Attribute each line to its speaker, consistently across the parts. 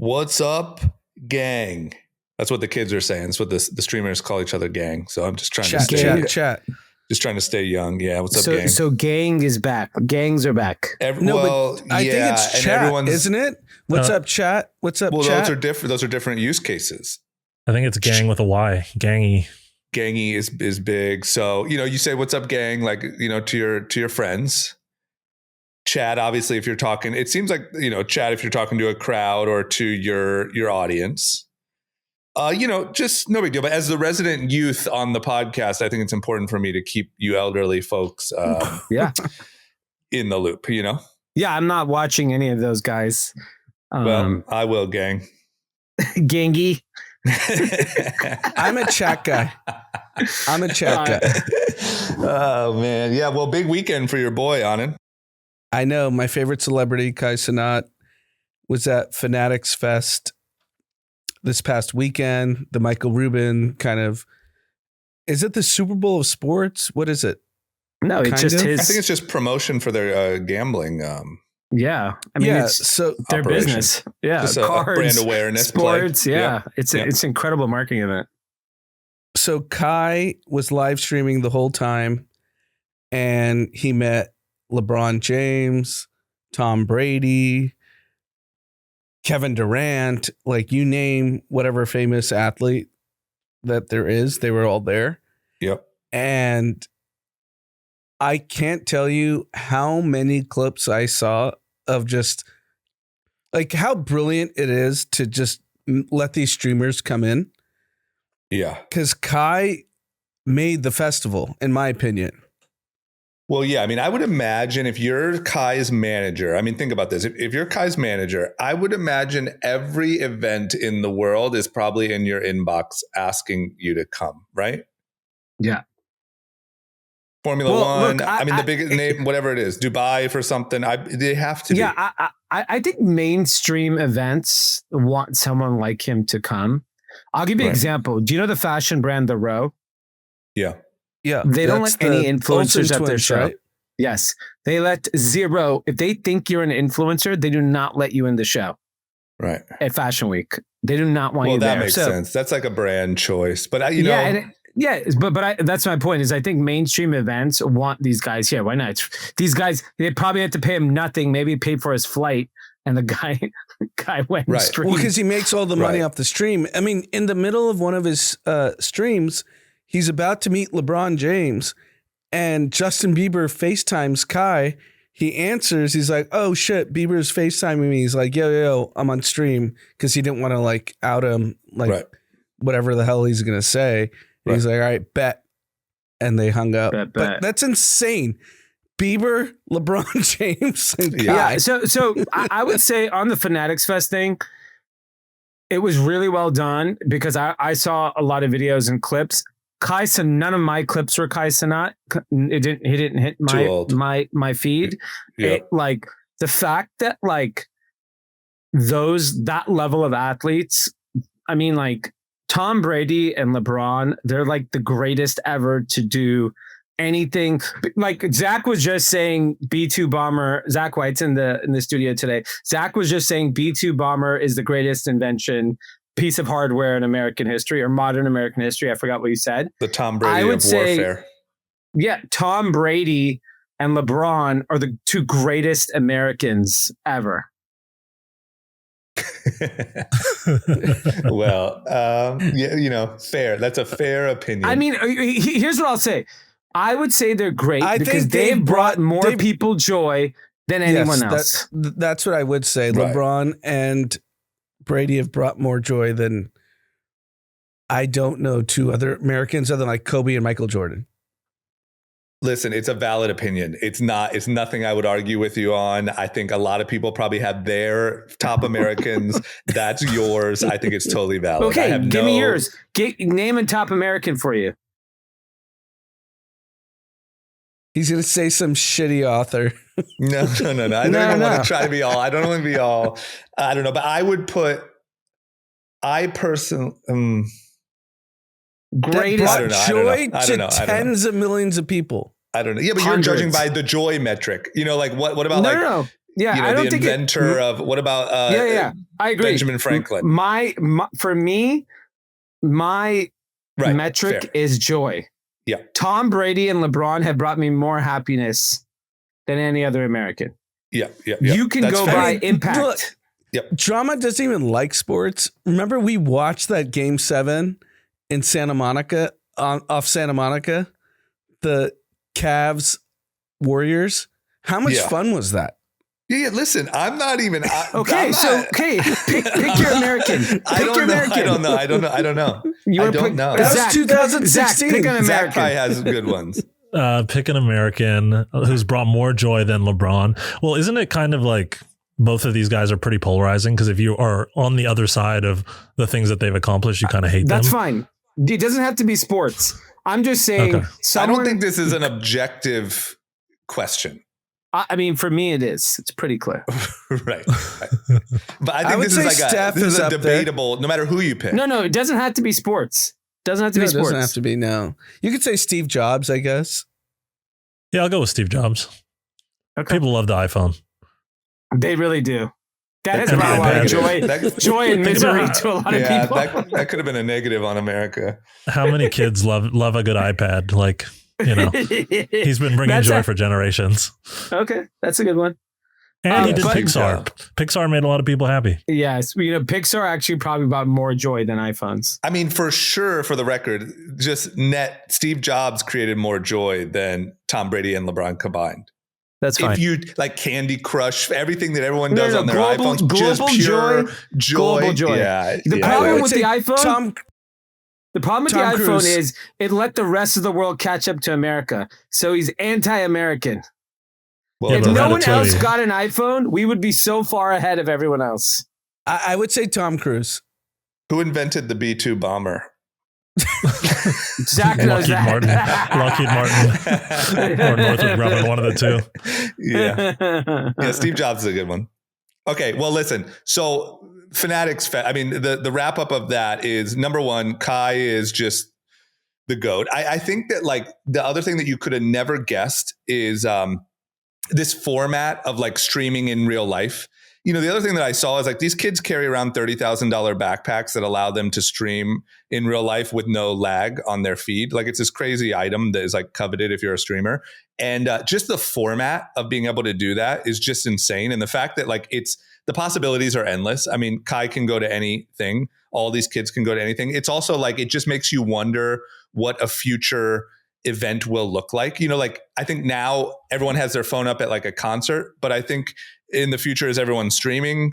Speaker 1: What's up, gang? That's what the kids are saying. That's what the streamers call each other, gang. So I'm just trying to stay
Speaker 2: chat.
Speaker 1: Just trying to stay young. Yeah. What's up, gang?
Speaker 3: So gang is back. Gangs are back.
Speaker 2: I think it's chat, isn't it? What's up, chat? What's up, chat?
Speaker 1: Well, those are different use cases.
Speaker 4: I think it's gang with a Y. Gangy.
Speaker 1: Gangy is big. So, you say what's up, gang, like, to your friends. Chat, obviously, if you're talking, it seems like, chat if you're talking to a crowd or to your audience. Just no big deal. But as the resident youth on the podcast, I think it's important for me to keep you elderly folks in the loop,
Speaker 3: Yeah, I'm not watching any of those guys.
Speaker 1: Well, I will, gang.
Speaker 3: Gangy.
Speaker 2: I'm a chat guy.
Speaker 1: Oh, man. Yeah, well, big weekend for your boy, Anand.
Speaker 2: I know. My favorite celebrity, Cenat, was at Fanatics Fest this past weekend. The Michael Rubin is it the Super Bowl of sports? What is it?
Speaker 3: No, it's just his.
Speaker 1: I think it's just promotion for their gambling.
Speaker 3: Yeah, I mean, it's
Speaker 2: so
Speaker 3: their
Speaker 1: operation.
Speaker 3: Business. Yeah,
Speaker 1: just
Speaker 3: cards,
Speaker 1: a brand awareness,
Speaker 3: sports.
Speaker 1: play.
Speaker 3: Yeah, it's an incredible marketing event.
Speaker 2: So Kai was live streaming the whole time, and he met LeBron James, Tom Brady, Kevin Durant, like you name whatever famous athlete that there is, they were all there.
Speaker 1: Yep.
Speaker 2: And I can't tell you how many clips I saw of just like how brilliant it is to just let these streamers come in.
Speaker 1: Yeah.
Speaker 2: Because Kai made the festival, in my opinion.
Speaker 1: Well, yeah. I mean, I would imagine if you're Kai's manager, I mean, think about this. If you're Kai's manager, I would imagine every event in the world is probably in your inbox asking you to come, right?
Speaker 3: Yeah.
Speaker 1: Formula One. Look, I mean, the big name, whatever it is, Dubai for something. They have to.
Speaker 3: Yeah. I think mainstream events want someone like him to come. I'll give you an example. Do you know the fashion brand, The Row?
Speaker 1: Yeah.
Speaker 2: Yeah.
Speaker 3: They don't let any influencers at their show.
Speaker 2: Right?
Speaker 3: Yes. They let zero. If they think you're an influencer, they do not let you in the show.
Speaker 1: Right.
Speaker 3: At Fashion Week. They do not want you there.
Speaker 1: Well, that makes sense. That's like a brand choice. But that's my point is I think mainstream events want these guys here. Why not? These guys, they probably had to pay him nothing, maybe paid for his flight. And the guy went and streamed.
Speaker 2: Well, because he makes all the money off the stream. I mean, in the middle of one of his streams, he's about to meet LeBron James and Justin Bieber FaceTimes Kai. He answers. He's like, oh, shit, Bieber's FaceTiming me. He's like, yo, I'm on stream because he didn't want to like out him, like whatever the hell he's going to say. Right. He's like, all right, bet. And they hung up. Bet. But that's insane. Bieber, LeBron James. And
Speaker 3: Kai. Yeah. So I would say on the Fanatics Fest thing, it was really well done because I saw a lot of videos and clips. None of my clips were Kai Cenat. He didn't hit my feed.
Speaker 1: Yep.
Speaker 3: Like the fact that like that level of athletes, I mean, like Tom Brady and LeBron, they're like the greatest ever to do anything. Like Zach was just saying B-2 bomber. Zach White's in the studio today. Zach was just saying B-2 bomber is the greatest piece of hardware in American history or modern American history. I forgot what you said.
Speaker 1: The Tom Brady of warfare.
Speaker 3: Yeah, Tom Brady and LeBron are the two greatest Americans ever.
Speaker 1: Well, fair. That's a fair opinion.
Speaker 3: I mean, here's what I'll say. I would say they're great because they've brought more people joy than anyone else.
Speaker 2: That's what I would say. Right. LeBron and Brady have brought more joy than I don't know two other Americans other than like Kobe and Michael Jordan.
Speaker 1: Listen, it's a valid opinion. It's nothing I would argue with you on. I think a lot of people probably have their top Americans. That's yours. I think it's totally valid.
Speaker 3: Okay, give me yours. Name a top American for you.
Speaker 2: He's going to say some shitty author.
Speaker 1: No. I don't even want to try to be all. I don't want to be all. I don't know. But I would put. I personally.
Speaker 2: Greatest joy to tens of millions of people.
Speaker 1: I don't know. Yeah, but you're judging by the joy metric. Like what about
Speaker 3: Yeah,
Speaker 1: you know,
Speaker 3: I don't
Speaker 1: the
Speaker 3: think
Speaker 1: inventor of what about
Speaker 3: I agree.
Speaker 1: Benjamin Franklin.
Speaker 3: For me, my
Speaker 1: Right,
Speaker 3: metric
Speaker 1: fair.
Speaker 3: is joy.
Speaker 1: Yeah.
Speaker 3: Tom Brady and LeBron have brought me more happiness than any other American.
Speaker 1: Yeah.
Speaker 3: You can
Speaker 1: That's
Speaker 3: go
Speaker 1: fair.
Speaker 3: by impact.
Speaker 2: Look, Drama doesn't even like sports. Remember, we watched that Game 7 in Santa Monica, off Santa Monica, the Cavs Warriors. How much fun was that?
Speaker 1: Yeah, listen, I'm not even.
Speaker 3: Pick your American.
Speaker 1: I don't know. I don't know.
Speaker 2: That was 2016.
Speaker 3: Zach, pick an American.
Speaker 1: Zach probably has good ones.
Speaker 4: Pick an American who's brought more joy than LeBron. Well, isn't it kind of like both of these guys are pretty polarizing? Because if you are on the other side of the things that they've accomplished, you kind of hate them.
Speaker 3: That's fine. It doesn't have to be sports. I'm just saying.
Speaker 4: Okay.
Speaker 1: I don't think this is an objective question.
Speaker 3: I mean, for me, it is. It's pretty clear.
Speaker 1: Right. But I think this is a debatable, no matter who you pick.
Speaker 3: No, it doesn't have to be sports. Doesn't have to be sports.
Speaker 2: It doesn't have to be, no. You could say Steve Jobs, I guess.
Speaker 4: Yeah, I'll go with Steve Jobs.
Speaker 3: Okay.
Speaker 4: People love the iPhone.
Speaker 3: They really do. That has brought a lot of joy and misery to a lot of people.
Speaker 1: That could have been a negative on America.
Speaker 4: How many kids love a good iPad? Like, you know, he's been bringing joy for generations.
Speaker 3: Okay, that's a good one.
Speaker 4: And he did Pixar. Pixar made a lot of people happy.
Speaker 3: Yes, Pixar actually probably brought more joy than iPhones.
Speaker 1: I mean, for sure, for the record, Steve Jobs created more joy than Tom Brady and LeBron combined.
Speaker 3: That's fine.
Speaker 1: If you like Candy Crush, everything that everyone does on their iPhones,
Speaker 3: global
Speaker 1: just pure joy.
Speaker 3: Global joy.
Speaker 1: Yeah.
Speaker 3: The problem with the iPhone. The problem with the iPhone is it let the rest of the world catch up to America. So he's anti-American.
Speaker 1: Well,
Speaker 3: if no one else got an iPhone, we would be so far ahead of everyone else.
Speaker 2: I would say Tom Cruise.
Speaker 1: Who invented the B-2 bomber?
Speaker 3: Zach knows that.
Speaker 4: Lockheed Martin. Or Northrop Grumman, one of the two.
Speaker 1: Yeah, Steve Jobs is a good one. Okay, well, listen. So Fanatics Fest, I mean, the wrap up of that is, number one, Kai is just the GOAT. I think that like the other thing that you could have never guessed is this format of like streaming in real life. You know, the other thing that I saw is like these kids carry around $30,000 backpacks that allow them to stream in real life with no lag on their feed. Like it's this crazy item that is like coveted if you're a streamer. And just the format of being able to do that is just insane. And the fact that like the possibilities are endless. I mean, Kai can go to anything. All these kids can go to anything. It's also like, it just makes you wonder what a future event will look like. You know, like I think now everyone has their phone up at like a concert, but I think in the future, as everyone's streaming,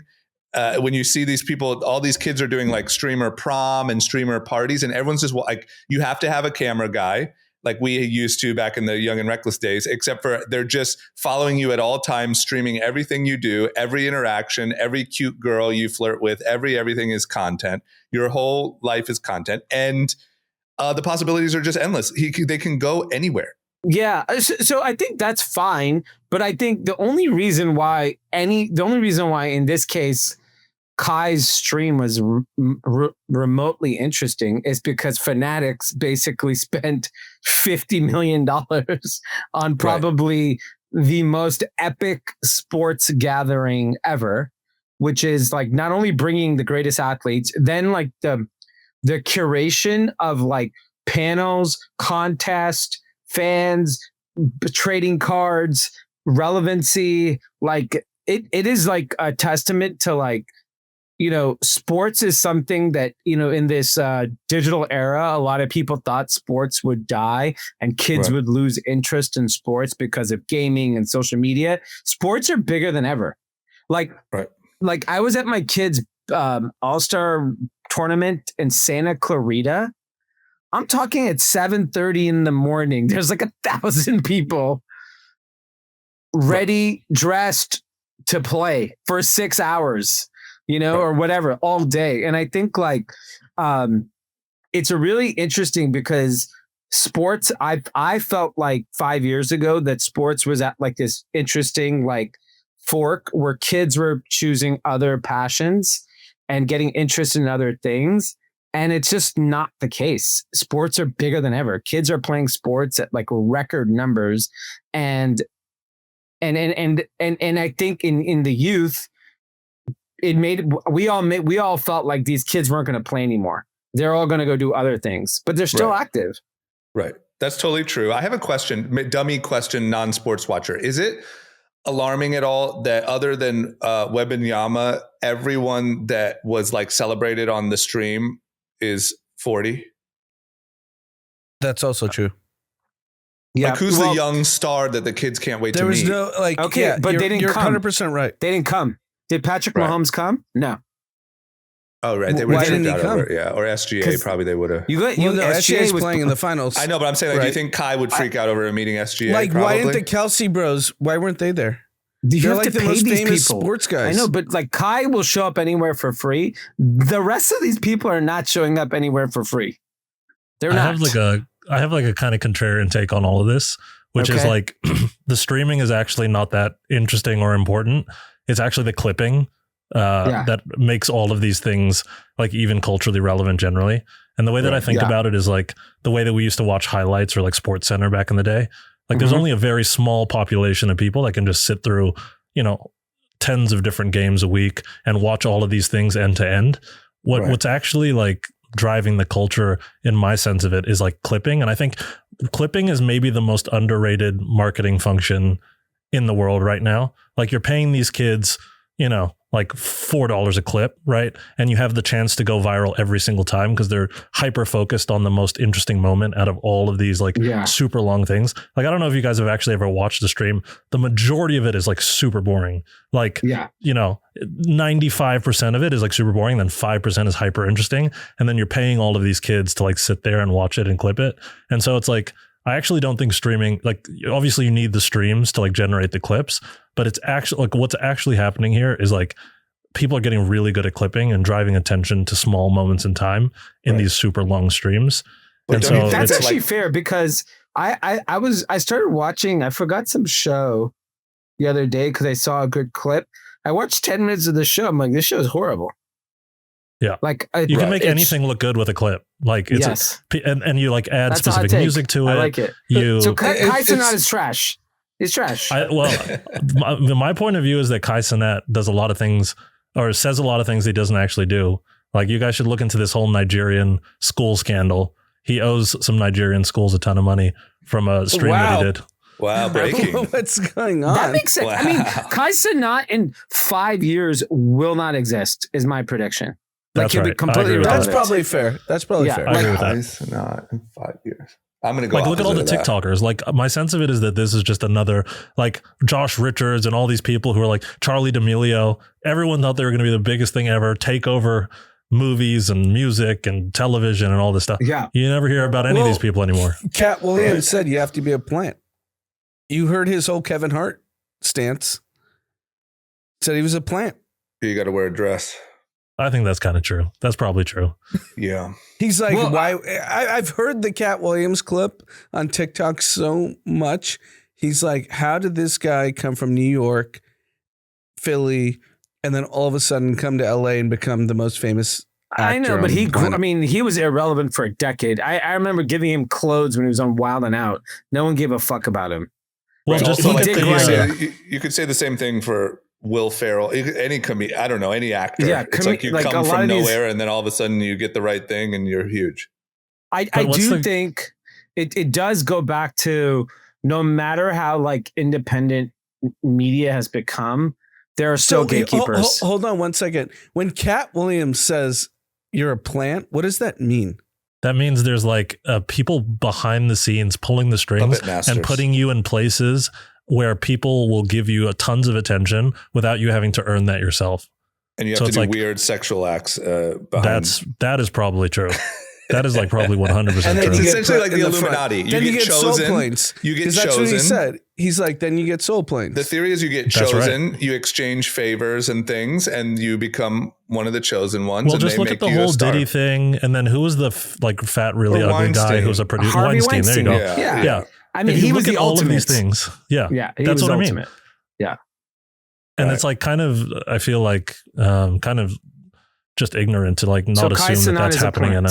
Speaker 1: when you see these people, all these kids are doing like streamer prom and streamer parties, and everyone's just like, you have to have a camera guy like we used to back in the Young and Reckless days, except for they're just following you at all times, streaming everything you do, every interaction, every cute girl you flirt with, everything is content. Your whole life is content. And the possibilities are just endless. They can go anywhere.
Speaker 3: Yeah. So I think that's fine. But I think the only reason why in this case, Kai's stream was remotely interesting is because Fanatics basically spent $50 million on probably the most epic sports gathering ever, which is like not only bringing the greatest athletes, then like the curation of like panels, contest, fans, trading cards, relevancy. Like it is like a testament to like, you know, sports is something that, you know, in this digital era, a lot of people thought sports would die and kids would lose interest in sports because of gaming and social media. Sports are bigger than ever. Like I was at my kids' all-star tournament in Santa Clarita. I'm talking at 7:30 in the morning. There's like 1,000 people ready, dressed to play for 6 hours. You know, or whatever, all day. And I think like it's a really interesting because sports, I felt like 5 years ago that sports was at like this interesting like fork where kids were choosing other passions and getting interested in other things. And it's just not the case. Sports are bigger than ever. Kids are playing sports at like record numbers. And And I think in the youth, we all felt like these kids weren't going to play anymore. They're all going to go do other things, but they're still active.
Speaker 1: Right. That's totally true. I have a question, dummy question, non-sports watcher. Is it alarming at all that other than Wembanyama, everyone that was like celebrated on the stream is 40?
Speaker 2: That's also true.
Speaker 1: Yeah. Like who's the young star that the kids can't wait to meet?
Speaker 2: There was no like,
Speaker 3: okay, yeah, but they didn't
Speaker 2: you're
Speaker 3: come.
Speaker 2: 100% right.
Speaker 3: They didn't come. Did Patrick Mahomes come? No.
Speaker 1: Oh, right. They would
Speaker 2: Why
Speaker 1: have
Speaker 2: didn't he
Speaker 1: out
Speaker 2: come?
Speaker 1: over. Yeah. Or SGA probably they would have.
Speaker 2: SGA was playing in the finals.
Speaker 1: I know, but I'm saying, like, do you think Kai would freak out over meeting SGA?
Speaker 2: Like,
Speaker 1: probably?
Speaker 2: why didn't the Kelsey bros? Why weren't they there?
Speaker 3: They're
Speaker 2: like the most famous sports guys.
Speaker 3: I know, but like Kai will show up anywhere for free. The rest of these people are not showing up anywhere for free. They're not.
Speaker 4: I have like a kind of contrarian take on all of this, which is like the streaming is actually not that interesting or important. It's actually the clipping that makes all of these things like even culturally relevant generally. And the way that I think about it is like the way that we used to watch highlights or like Sports Center back in the day. Like there's only a very small population of people that can just sit through, tens of different games a week and watch all of these things end to end. What's actually like driving the culture in my sense of it is like clipping. And I think clipping is maybe the most underrated marketing function in the world right now. Like you're paying these kids, like $4 a clip, right? And you have the chance to go viral every single time because they're hyper focused on the most interesting moment out of all of these like super long things. Like, I don't know if you guys have actually ever watched the stream. The majority of it is like super boring. Like, 95% of it is like super boring. Then 5% is hyper interesting. And then you're paying all of these kids to like sit there and watch it and clip it. And so it's like, I actually don't think streaming, like obviously you need the streams to like generate the clips, but it's actually like what's actually happening here is like people are getting really good at clipping and driving attention to small moments in time in these super long streams. And so
Speaker 3: that's actually fair because I started watching, I forgot some show the other day because I saw a good clip. I watched 10 minutes of the show. I'm like, this show is horrible.
Speaker 4: Yeah.
Speaker 3: Like
Speaker 4: you can make anything look good with a clip. Like it's and you like add specific music to it.
Speaker 3: I like it. So Kai Cenat is trash. It's trash.
Speaker 4: My point of view is that Kai Cenat does a lot of things or says a lot of things he doesn't actually do. Like you guys should look into this whole Nigerian school scandal. He owes some Nigerian schools a ton of money from a stream that he did.
Speaker 1: Wow, breaking.
Speaker 2: What's going on?
Speaker 3: That makes sense.
Speaker 1: Wow.
Speaker 3: I mean, Kai Cenat in 5 years will not exist is my prediction.
Speaker 4: That's right.
Speaker 3: Completely
Speaker 2: That's probably fair. That's probably fair.
Speaker 4: I agree with that.
Speaker 1: It's not in 5 years. I'm going to go
Speaker 4: like, look at all the TikTokers. Like my sense of it is that this is just another, like Josh Richards and all these people who are like Charlie D'Amelio. Everyone thought they were going to be the biggest thing ever, take over movies and music and television and all this stuff.
Speaker 3: Yeah.
Speaker 4: You never hear about any of these people anymore.
Speaker 2: Cat Williams said you have to be a plant. You heard his whole Kevin Hart stance. Said he was a plant.
Speaker 1: You got to wear a dress.
Speaker 4: I think that's kind of true. That's probably true.
Speaker 1: Yeah.
Speaker 2: He's like, why? I've heard the Cat Williams clip on TikTok so much. He's like, how did this guy come from New York, Philly, and then all of a sudden come to LA and become the most famous actor?
Speaker 3: I know, but he was irrelevant for a decade. I remember giving him clothes when he was on Wild and Out. No one gave a fuck about him.
Speaker 4: Well,
Speaker 1: right.
Speaker 4: just
Speaker 1: you could say the same thing for Will Ferrell, any I don't know, any actor.
Speaker 3: Yeah,
Speaker 1: it's like you come from nowhere and then all of a sudden you get the right thing and you're huge.
Speaker 3: I do think it does go back to no matter how like independent media has become, there are still gatekeepers.
Speaker 2: Hold on 1 second. When Cat Williams says you're a plant, what does that mean?
Speaker 4: That means there's like people behind the scenes pulling the strings and putting you in places where people will give you tons of attention without you having to earn that yourself.
Speaker 1: And you have to do weird sexual acts behind.
Speaker 4: That is probably true. That is like probably 100% true.
Speaker 1: It's essentially like the Illuminati.
Speaker 2: Then you get
Speaker 1: chosen,
Speaker 2: soul planes.
Speaker 1: You get
Speaker 2: chosen. That's what he said. He's like, then you get soul planes.
Speaker 1: The theory is you get chosen, you exchange favors and things, and you become one of the chosen ones.
Speaker 4: Well,
Speaker 1: and
Speaker 4: just
Speaker 1: they
Speaker 4: look
Speaker 1: make
Speaker 4: at the whole Diddy thing. And then who was the fat, really ugly guy who was a producer? Weinstein. There you go. Yeah.
Speaker 3: I mean, he was the
Speaker 4: all
Speaker 3: ultimate.
Speaker 4: Of these things. Yeah. That's what I mean.
Speaker 3: Yeah.
Speaker 4: And it's like kind of, I feel like kind of just ignorant to like not assume that that's happening in a.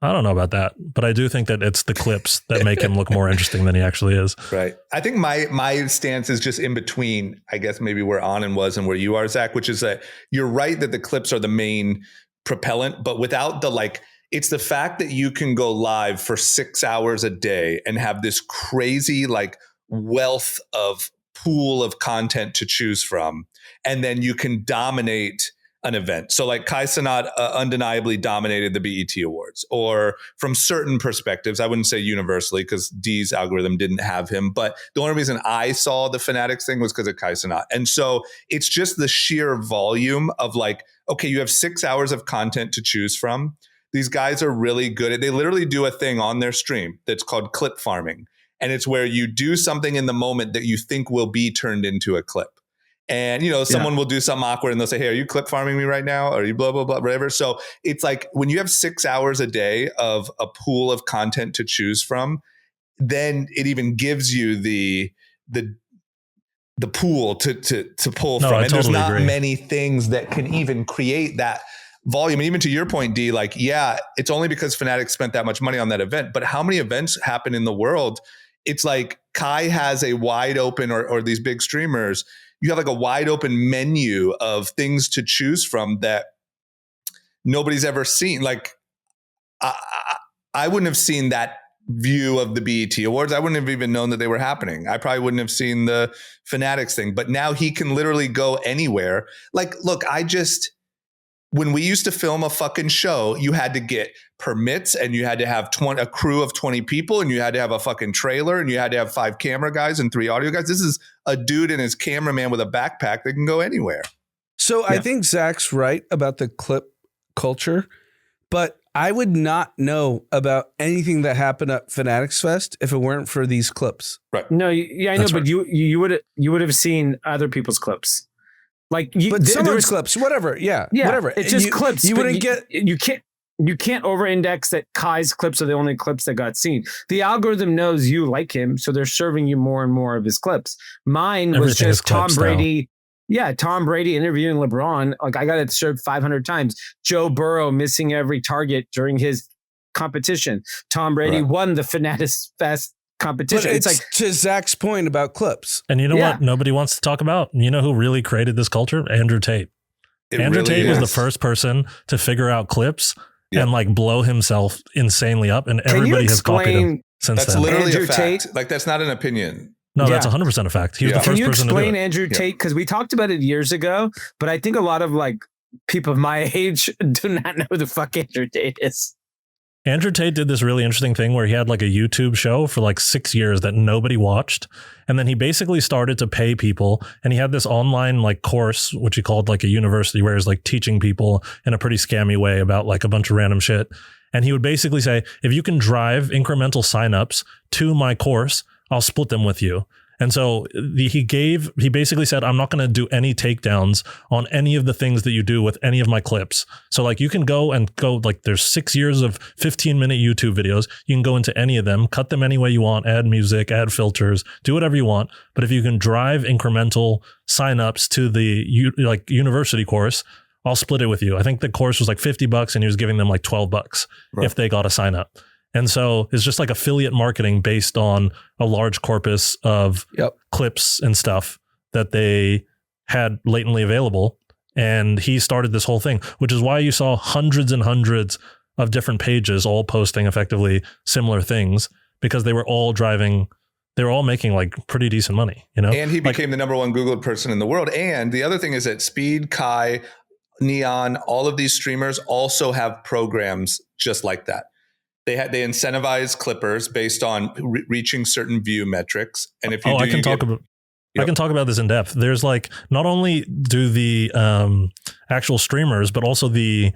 Speaker 4: I don't know about that, but I do think that it's the clips that make him look more interesting than he actually is.
Speaker 1: Right. I think my stance is just in between, I guess, maybe where Anand was and where you are, Zach, which is that you're right that the clips are the main propellant, but without the it's the fact that you can go live for 6 hours a day and have this crazy wealth of pool of content to choose from. And then you can dominate an event. So Kai Cenat undeniably dominated the BET Awards, or from certain perspectives, I wouldn't say universally because D's algorithm didn't have him, but the only reason I saw the Fanatics thing was because of Kai Cenat. And so it's just the sheer volume of okay, you have 6 hours of content to choose from. These guys are really good they literally do a thing on their stream that's called clip farming. And it's where you do something in the moment that you think will be turned into a clip. And, someone will do something awkward and they'll say, hey, are you clip farming me right now? Are you blah, blah, blah, whatever. So it's when you have 6 hours a day of a pool of content to choose from, then it even gives you the pool to pull from. And there's not many things that can even create that volume. And even to your point, D, it's only because Fanatics spent that much money on that event. But how many events happen in the world? It's Kai has a wide open, or these big streamers, you have a wide open menu of things to choose from that nobody's ever seen. I wouldn't have seen that view of the BET Awards. I wouldn't have even known that they were happening. I probably wouldn't have seen the Fanatics thing, but now he can literally go anywhere. Look, when we used to film a fucking show, you had to get permits and you had to have a crew of 20 people and you had to have a fucking trailer and you had to have 5 camera guys and 3 audio guys. This is a dude and his cameraman with a backpack that can go anywhere.
Speaker 2: So I think Zach's right about the clip culture, but I would not know about anything that happened at Fanatics Fest if it weren't for these clips.
Speaker 1: Right.
Speaker 3: No, I know, but you would have seen other people's clips.
Speaker 2: Someone's clips, whatever. Yeah, whatever.
Speaker 3: It's just clips. You wouldn't you can't over-index that Kai's clips are the only clips that got seen. The algorithm knows you like him, so they're serving you more and more of his clips. Mine was just Tom Brady. Now. Yeah, Tom Brady interviewing LeBron. I got it served 500 times. Joe Burrow missing every target during his competition. Tom Brady won the Fanatics Fest competition.
Speaker 2: But it's to Zach's point about clips.
Speaker 4: And you know what nobody wants to talk about? You know who really created this culture? Andrew Tate. Andrew Tate was the first person to figure out clips and blow himself insanely up, and everybody has copied him since
Speaker 1: then. That's literally Andrew a fact. Tate? That's not an opinion.
Speaker 4: No, that's 100% a fact. He was the first person to do it.
Speaker 3: Can you explain Andrew Tate? Because we talked about it years ago, but I think a lot of people of my age do not know who the fuck Andrew Tate is.
Speaker 4: Andrew Tate did this really interesting thing where he had a YouTube show for 6 years that nobody watched. And then he basically started to pay people. And he had this online course, which he called a university, where he's teaching people in a pretty scammy way about a bunch of random shit. And he would basically say, if you can drive incremental signups to my course, I'll split them with you. And so he basically said, I'm not going to do any takedowns on any of the things that you do with any of my clips. So you can go there's 6 years of 15-minute YouTube videos. You can go into any of them, cut them any way you want, add music, add filters, do whatever you want. But if you can drive incremental signups to the university course, I'll split it with you. I think the course was $50 and he was giving them $12 if they got a sign up. And so it's just affiliate marketing based on a large corpus of clips and stuff that they had latently available. And he started this whole thing, which is why you saw hundreds and hundreds of different pages all posting effectively similar things, because they were all making pretty decent money,
Speaker 1: And he became the number one Googled person in the world. And the other thing is that Speed, Kai, Neon, all of these streamers also have programs just like that. They incentivize clippers based on reaching certain view metrics. And if you
Speaker 4: I can talk about this in depth. There's not only do the actual streamers, but also the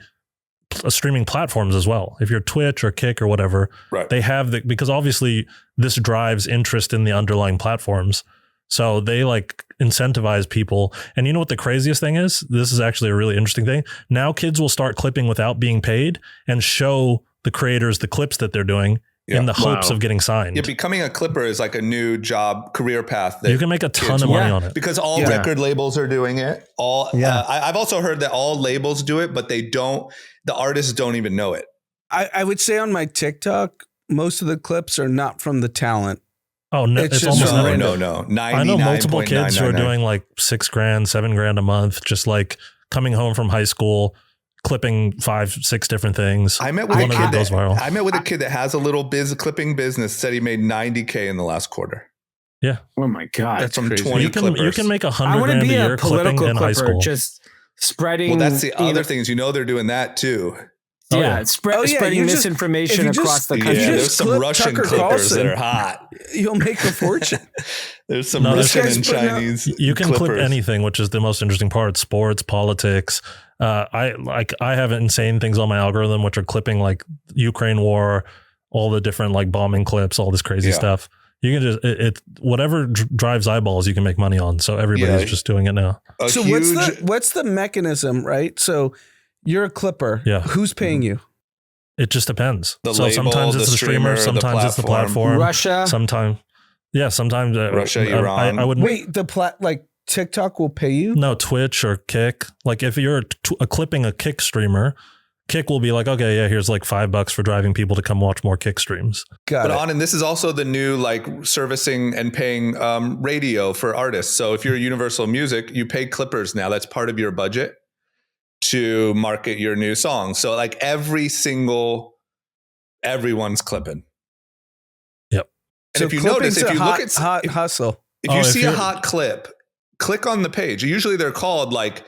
Speaker 4: streaming platforms as well. If you're Twitch or Kick or whatever, they have because obviously this drives interest in the underlying platforms. So they incentivize people. And you know what the craziest thing is? This is actually a really interesting thing. Now kids will start clipping without being paid and show the creators the clips that they're doing in the hopes of getting signed.
Speaker 1: Yeah, becoming a clipper is a new job, career path. That
Speaker 4: you can make a ton of money on it.
Speaker 1: Because all record labels are doing it. I've also heard that all labels do it, but they don't. The artists don't even know it.
Speaker 2: I would say on my TikTok, most of the clips are not from the talent.
Speaker 4: Oh no, it's almost never.
Speaker 1: No.
Speaker 4: I know multiple kids who are doing like $6,000, $7,000 a month, just like coming home from high school, clipping 5-6 different things.
Speaker 1: I met with a kid goes viral. I met with a kid that has a little clipping business. Said he made $90K in the last quarter.
Speaker 4: Yeah.
Speaker 3: Oh my God.
Speaker 1: That's from 20 clippers.
Speaker 4: You can make $100,000 a year clipping in high school.
Speaker 3: Just spreading.
Speaker 1: Well, that's the other things. They're doing that too.
Speaker 3: Spreading misinformation across the country.
Speaker 1: Yeah, there's some Russian
Speaker 2: Tucker
Speaker 1: clippers
Speaker 2: Carlson,
Speaker 1: that are hot.
Speaker 2: You'll make a fortune.
Speaker 1: There's some Russian and Chinese.
Speaker 4: You can
Speaker 1: clippers.
Speaker 4: clip anything, which is the most interesting part. Sports, politics. I have insane things on my algorithm, which are clipping like Ukraine war, all the different like bombing clips, all this crazy stuff. You can just whatever drives eyeballs, you can make money on. So everybody's just doing it now.
Speaker 2: So what's the mechanism, right? So you're a clipper.
Speaker 4: Yeah.
Speaker 2: Who's paying you?
Speaker 4: It just depends.
Speaker 1: The label,
Speaker 4: sometimes it's the streamer, sometimes it's the platform.
Speaker 3: Russia.
Speaker 4: Sometimes
Speaker 1: Russia, Iran.
Speaker 2: I would wait. Like TikTok will pay you?
Speaker 4: No, Twitch or Kick. Like if you're clipping a Kick streamer, Kick will be like, okay, yeah, here's like $5 for driving people to come watch more Kick streams.
Speaker 1: But and this is also the new like servicing and paying radio for artists. So if you're Universal Music, you pay clippers now. That's part of your budget to market your new song. So like everyone's clipping.
Speaker 4: Yep.
Speaker 1: And so if you notice, if you look at
Speaker 2: hot hustle,
Speaker 1: if you see a hot clip, click on the page. Usually they're called like,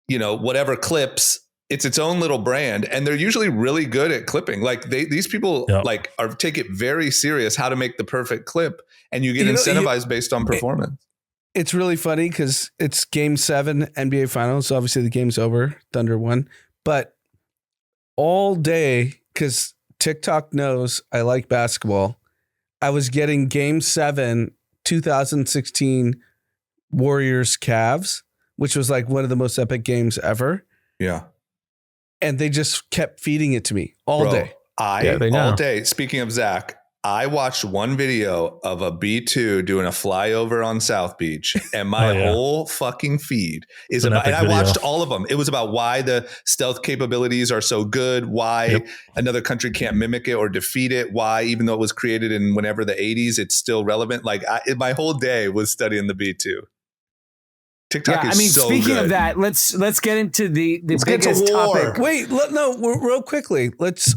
Speaker 1: whatever clips. It's its own little brand, and they're usually really good at clipping. Like these people take it very serious how to make the perfect clip, and you get incentivized based on performance.
Speaker 2: It's really funny because it's Game 7 NBA Finals. So obviously the game's over. Thunder won, but all day because TikTok knows I like basketball. I was getting Game 7 2016 Warriors Cavs, which was like one of the most epic games ever.
Speaker 1: Yeah.
Speaker 2: And they just kept feeding it to me all day.
Speaker 1: All day. Speaking of Zach, I watched one video of a B2 doing a flyover on South Beach, and my whole fucking feed is about, and I watched all of them. It was about why the stealth capabilities are so good, why another country can't mimic it or defeat it, why, even though it was created in whenever the 80s, it's still relevant. Like my whole day was studying the B2. TikTok is so
Speaker 3: speaking
Speaker 1: good.
Speaker 3: of that, let's get into the biggest topic.
Speaker 2: Wait, real quickly. Let's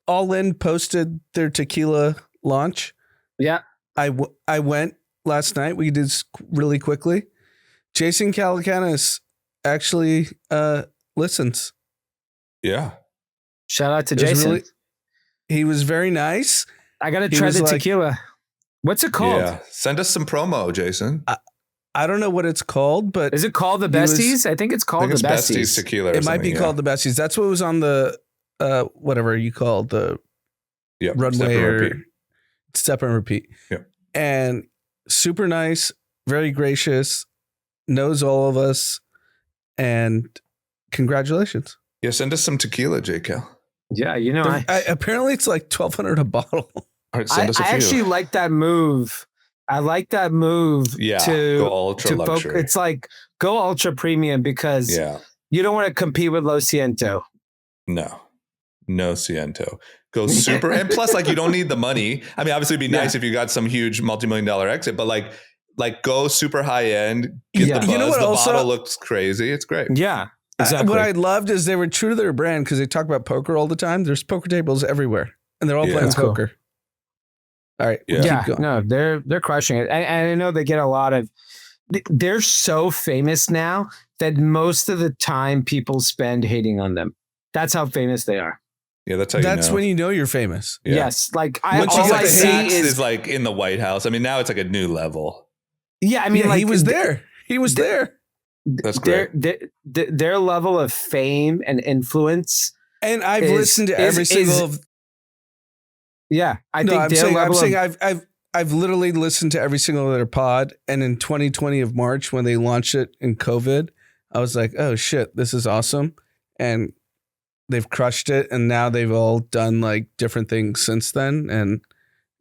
Speaker 2: All-In posted their tequila launch.
Speaker 3: Yeah.
Speaker 2: I went last night. We did really quickly. Jason Calacanis actually listens.
Speaker 1: Yeah.
Speaker 3: Shout out to Jason.
Speaker 2: He was very nice.
Speaker 3: I got to try the tequila. What's it called?
Speaker 1: Yeah. Send us some promo, Jason.
Speaker 2: I don't know what it's called, but
Speaker 3: is it called the Besties? I think it's called the Besties
Speaker 1: tequila.
Speaker 2: It might be called the Besties. That's what was on the whatever you call the runway or step and repeat.
Speaker 1: Yeah.
Speaker 2: And super nice, very gracious, knows all of us, and congratulations.
Speaker 1: Yeah, send us some tequila, JK.
Speaker 3: Yeah,
Speaker 2: apparently it's like $1,200 a bottle.
Speaker 1: All right, send us a few.
Speaker 3: I actually like that move. I like that move to
Speaker 1: go ultra luxury.
Speaker 3: It's like go ultra premium because you don't want to compete with Lo Ciento.
Speaker 1: No Ciento. Go super. And plus, like, you don't need the money. I mean, obviously it'd be nice if you got some huge multi-million-dollar exit, but like go super high end, get the buzz. You know what, the bottle looks crazy. It's great.
Speaker 3: Yeah. Exactly.
Speaker 2: What I loved is they were true to their brand because they talk about poker all the time. There's poker tables everywhere and they're all playing poker. Cool. All right.
Speaker 3: Yeah. No, they're crushing it. And I know they get a lot of, they're so famous now that most of the time people spend hating on them. That's how famous they are.
Speaker 1: Yeah, that's how
Speaker 2: when you know you're famous.
Speaker 1: Yeah.
Speaker 3: Yes. Like
Speaker 1: all I see is like in the White House. I mean, now it's like a new level.
Speaker 3: Yeah. I mean, like
Speaker 2: he was there. He was there.
Speaker 1: That's great.
Speaker 3: Their level of fame and influence.
Speaker 2: And I've listened to every single of.
Speaker 3: Yeah,
Speaker 2: I'm saying I've literally listened to every single of their pod, and in 2020 of March when they launched it in COVID, I was like, oh shit, this is awesome, and they've crushed it, and now they've all done like different things since then, and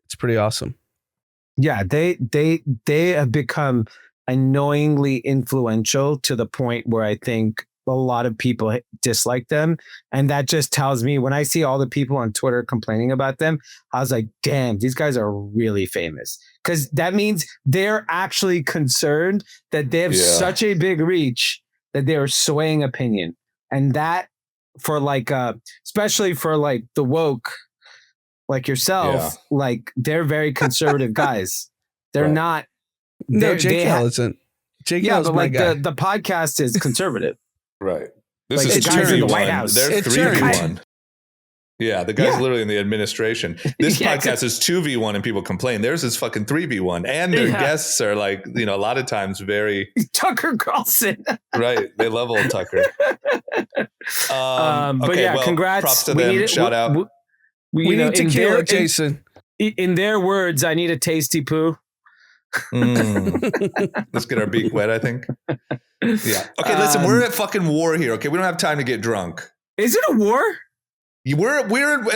Speaker 2: it's pretty awesome.
Speaker 3: Yeah, they have become annoyingly influential to the point where I think a lot of people dislike them. And that just tells me, when I see all the people on Twitter complaining about them, I was like, damn, these guys are really famous. Because that means they're actually concerned that they have such a big reach that they are swaying opinion. And that, for like, especially for like the woke, like yourself, like they're very conservative guys. They're not.
Speaker 2: No, Jake Hell isn't. Jake Hell's
Speaker 3: but like the podcast is conservative.
Speaker 1: Right. This
Speaker 3: like
Speaker 1: is 2v1. The White House. They're 3v1. Yeah, the guy's literally in the administration. This podcast is 2v1 and people complain. Theirs is fucking 3v1. And their guests are like, a lot of times very...
Speaker 3: Tucker Carlson.
Speaker 1: Right. They love old Tucker.
Speaker 3: But congrats.
Speaker 1: Props to them. Shout out.
Speaker 2: We need tequila, Jason.
Speaker 3: In their words, I need a tasty poo.
Speaker 1: Let's get our beak wet, I think. Yeah. Okay, listen, we're at fucking war here. Okay, we don't have time to get drunk.
Speaker 3: Is it a war?
Speaker 1: We're at war.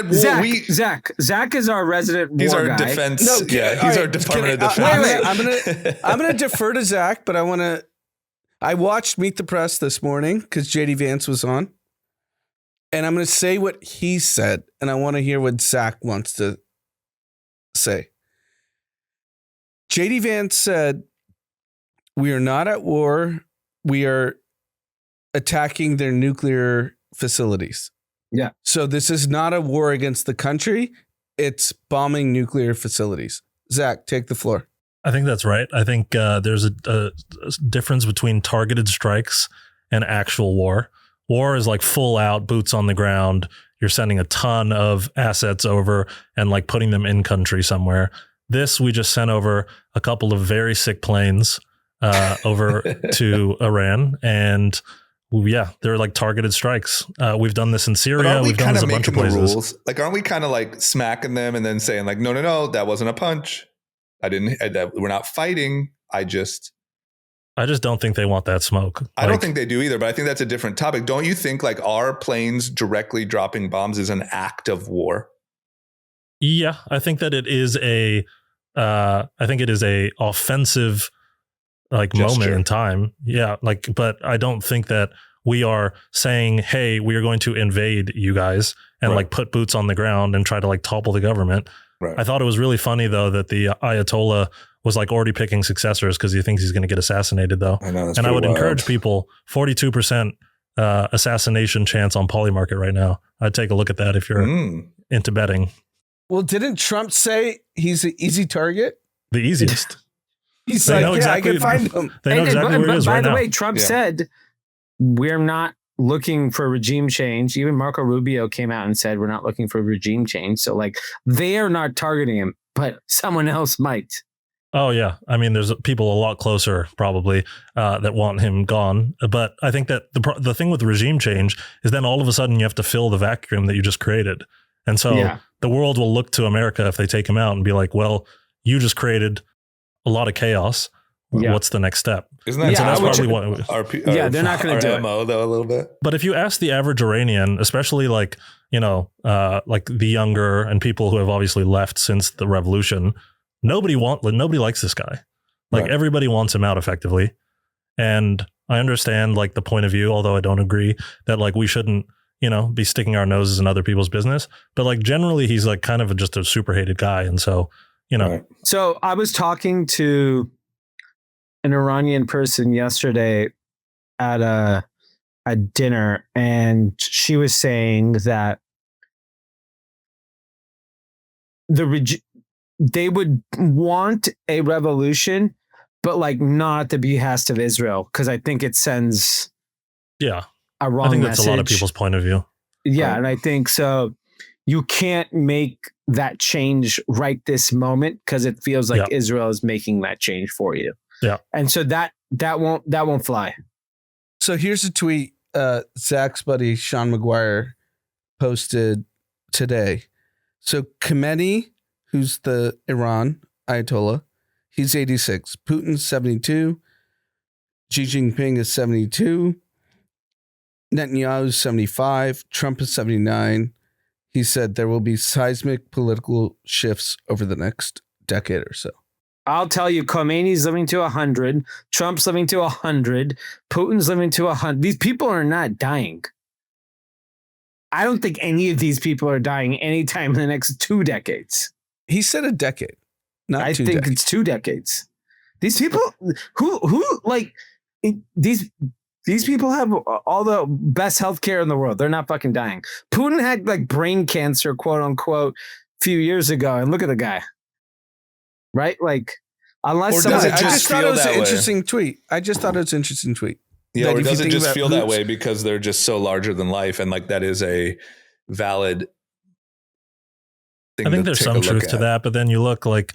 Speaker 3: Zach is our resident war guy.
Speaker 1: He's our defense. He's our Department of Defense.
Speaker 2: Wait. I'm gonna defer to Zach, but I watched Meet the Press this morning because JD Vance was on. And I'm gonna say what he said, and I want to hear what Zach wants to say. JD Vance said, "We are not at war. We are attacking their nuclear facilities."
Speaker 3: Yeah.
Speaker 2: So this is not a war against the country. It's bombing nuclear facilities. Zach, take the floor.
Speaker 4: I think that's right. I think there's a difference between targeted strikes and actual war. War is like full out boots on the ground. You're sending a ton of assets over and like putting them in country somewhere. This, we just sent over a couple of very sick planes over to Iran. And they're like targeted strikes. We've done this in Syria. We've done this a bunch of places.
Speaker 1: Rules? Like, aren't we kind of like smacking them and then saying like, no, that wasn't a punch. We're not fighting. I just don't think they want that smoke. I don't think they do either, but I think that's a different topic. Don't you think like our planes directly dropping bombs is an act of war?
Speaker 4: Yeah, I think that it is a offensive like gesture. Moment in time. Yeah, like, but I don't think that we are saying, hey, we are going to invade you guys and like put boots on the ground and try to like topple the government. Right. I thought it was really funny though that the Ayatollah was like already picking successors because he thinks he's going to get assassinated though. I know, and I would encourage people, 42% assassination chance on Polymarket right now. I'd take a look at that if you're into betting.
Speaker 2: Well, didn't Trump say he's an easy target?
Speaker 4: The easiest.
Speaker 2: He's like, exactly, I can find him.
Speaker 4: They know exactly where he is right now.
Speaker 3: By the way, Trump said, we're not looking for regime change. Even Marco Rubio came out and said, we're not looking for regime change. So like, they are not targeting him, but someone else might.
Speaker 4: Oh, yeah. I mean, there's people a lot closer probably that want him gone. But I think that the thing with regime change is then all of a sudden you have to fill the vacuum that you just created. And so the world will look to America if they take him out and be like, well, you just created a lot of chaos. What's the next step?
Speaker 1: Isn't that
Speaker 4: that's probably what
Speaker 3: they're not going to do
Speaker 1: MO though a little bit.
Speaker 4: But if you ask the average Iranian, especially like, like the younger and people who have obviously left since the revolution, nobody likes this guy. Like everybody wants him out effectively. And I understand like the point of view, although I don't agree that like we shouldn't, be sticking our noses in other people's business. But like generally he's like kind of just a super hated guy. And so,
Speaker 3: So I was talking to an Iranian person yesterday at a dinner, and she was saying that they would want a revolution, but like not at the behest of Israel, because I think it sends a wrong message. I think that's
Speaker 4: a lot of people's point of view.
Speaker 3: Yeah, and I think so. You can't make that change right this moment because it feels like Israel is making that change for you.
Speaker 4: Yeah,
Speaker 3: and so that won't fly.
Speaker 2: So here's a tweet Zach's buddy Sean McGuire posted today. So Khamenei, who's the Iran Ayatollah, he's 86. Putin's 72. Xi Jinping is 72. Netanyahu's 75. Trump is 79. He said there will be seismic political shifts over the next decade or so.
Speaker 3: I'll tell you, Khomeini's living to 100. Trump's living to 100. Putin's living to 100. These people are not dying. I don't think any of these people are dying anytime in the next 2 decades.
Speaker 2: He said a decade. I
Speaker 3: think it's 2 decades. These people who like these people have all the best healthcare in the world. They're not fucking dying. Putin had like brain cancer, quote unquote, a few years ago, and look at the guy. Right? Like, unless someone,
Speaker 2: I just thought it was an interesting tweet.
Speaker 1: Yeah, or does it just feel that way because they're just so larger than life, and like that is a valid thing.
Speaker 4: I think there's some truth to that, but then you look like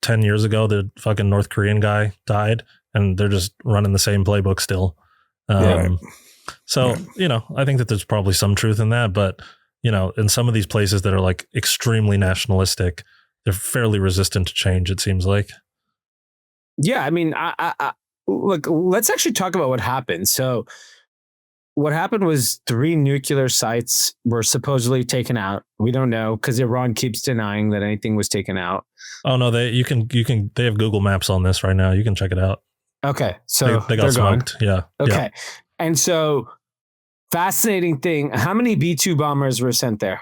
Speaker 4: 10 years ago, the fucking North Korean guy died, and they're just running the same playbook still. So, I think that there's probably some truth in that, but in some of these places that are like extremely nationalistic, they're fairly resistant to change, it seems like.
Speaker 3: Yeah, I mean, I look, let's actually talk about what happened. So what happened was 3 nuclear sites were supposedly taken out. We don't know because Iran keeps denying that anything was taken out.
Speaker 4: Oh no, they have Google Maps on this right now. You can check it out.
Speaker 3: Okay. So
Speaker 4: they got smoked. Gone. Yeah.
Speaker 3: Okay.
Speaker 4: Yeah.
Speaker 3: And so fascinating thing. How many B-2 bombers were sent there?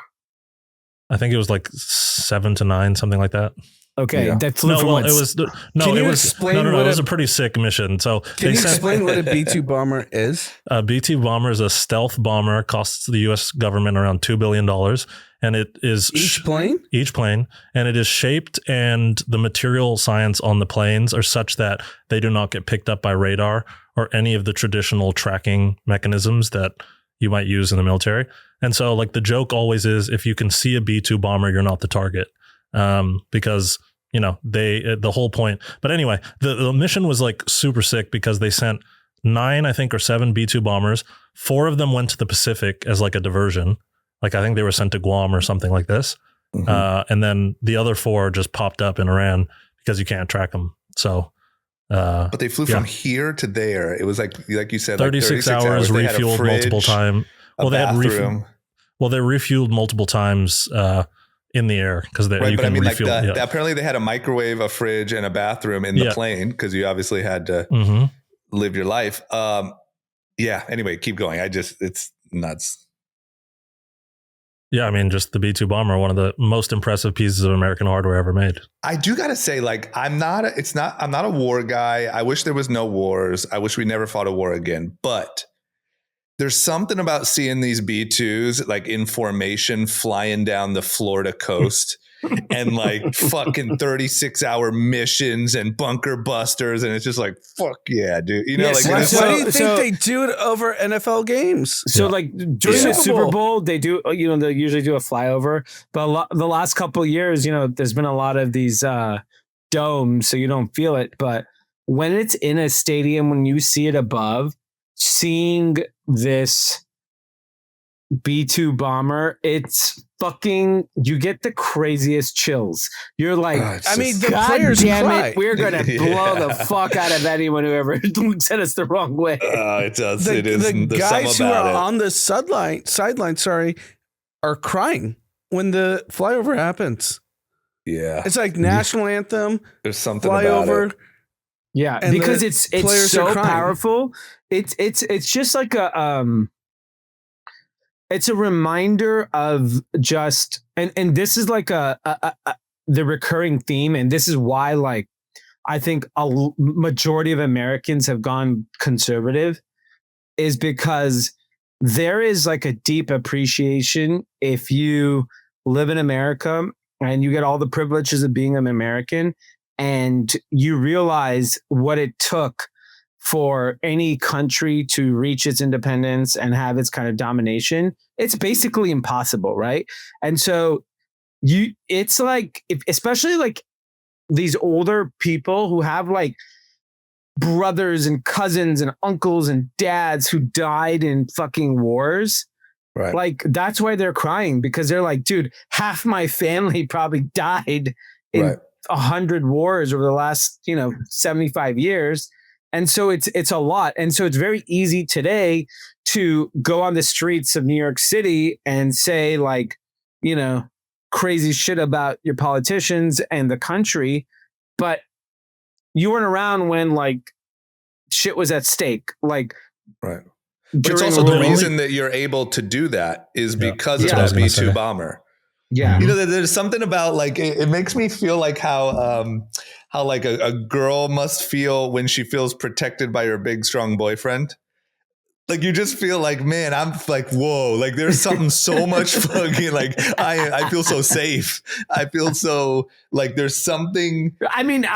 Speaker 4: I think it was like 7 to 9, something like that.
Speaker 3: Okay,
Speaker 2: yeah.
Speaker 3: that flew from
Speaker 4: it was it was a pretty sick mission. So
Speaker 2: can you explain what a B-2 bomber is?
Speaker 4: A B-2 bomber is a stealth bomber, costs the U.S. government around $2 billion, and it is
Speaker 2: each plane,
Speaker 4: and it is shaped, and the material science on the planes are such that they do not get picked up by radar or any of the traditional tracking mechanisms that you might use in the military. And so, like, the joke always is, if you can see a B-2 bomber, you're not the target. Because the whole point. But anyway, the mission was like super sick because they sent 9, I think, or 7 B-2 bombers. 4 of them went to the Pacific as like a diversion. Like, I think they were sent to Guam or something like this. Mm-hmm. And then the other 4 just popped up in Iran because you can't track them. So,
Speaker 1: but they flew from here to there. It was like you said,
Speaker 4: 36 hours, refueled multiple times. Well, they had they refueled multiple times, in the air because they
Speaker 1: right, but I mean, refuel, like apparently they had a microwave, a fridge, and a bathroom in the plane because you obviously had to live your life. Anyway, keep going. It's nuts.
Speaker 4: Yeah, I mean, just the B-2 bomber, one of the most impressive pieces of American hardware ever made.
Speaker 1: I do gotta say, like, I'm not a war guy. I wish there was no wars. I wish we never fought a war again. But there's something about seeing these B-2s like in formation flying down the Florida coast and like fucking 36-hour missions and bunker busters. And it's just like, fuck yeah, dude.
Speaker 2: Why do you think they do it over NFL games?
Speaker 3: So like during the Super Bowl, they do, they usually do a flyover. But the last couple of years, there's been a lot of these domes, so you don't feel it. But when it's in a stadium, when you see it above, seeing this B-2 bomber, it's fucking, you get the craziest chills. You're like,
Speaker 2: the
Speaker 3: God
Speaker 2: players
Speaker 3: damn
Speaker 2: cry.
Speaker 3: it, we're gonna blow the fuck out of anyone who ever looks at us the wrong way.
Speaker 1: It does.
Speaker 2: The guys who are on the sideline, are crying when the flyover happens.
Speaker 1: Yeah,
Speaker 2: it's like national anthem.
Speaker 1: There's something
Speaker 2: flyover.
Speaker 1: About it.
Speaker 3: Yeah, because it's so powerful. It's just like it's a reminder of just, and this is like the recurring theme, and this is why, like, I think a majority of Americans have gone conservative, is because there is like a deep appreciation if you live in America and you get all the privileges of being an American, and you realize what it took for any country to reach its independence and have its kind of domination. It's basically impossible, right? And so it's like, especially like these older people who have like brothers and cousins and uncles and dads who died in fucking wars.
Speaker 1: Right.
Speaker 3: Like, that's why they're crying, because they're like, dude, half my family probably died in 100 wars over the last, 75 years. And so it's a lot. And so it's very easy today to go on the streets of New York City and say, like, crazy shit about your politicians and the country. but you weren't around when like shit was at stake. Like,
Speaker 1: right. But it's also the reason that you're able to do that is because of that B-2 bomber.
Speaker 3: Yeah.
Speaker 1: You know, there's something about like, it makes me feel like how like a girl must feel when she feels protected by her big, strong boyfriend. Like you just feel like, man, I'm like, whoa, like there's something so much fucking like, I feel so safe. I feel so like there's something.
Speaker 3: I mean,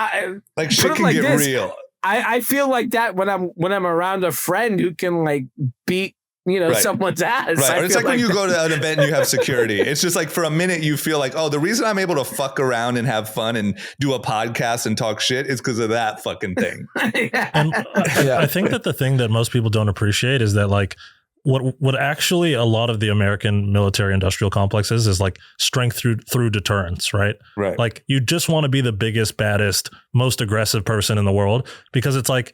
Speaker 1: like shit can get real.
Speaker 3: I feel like that when I'm around a friend who can like beat, you know, someone's ass.
Speaker 1: Right. Or it's like when you go to an event and you have security. It's just like for a minute you feel like, oh, the reason I'm able to fuck around and have fun and do a podcast and talk shit is because of that fucking thing.
Speaker 4: And I think that the thing that most people don't appreciate is that like what actually a lot of the American military industrial complex is like strength through deterrence, right?
Speaker 1: Right.
Speaker 4: Like you just want to be the biggest, baddest, most aggressive person in the world because it's like,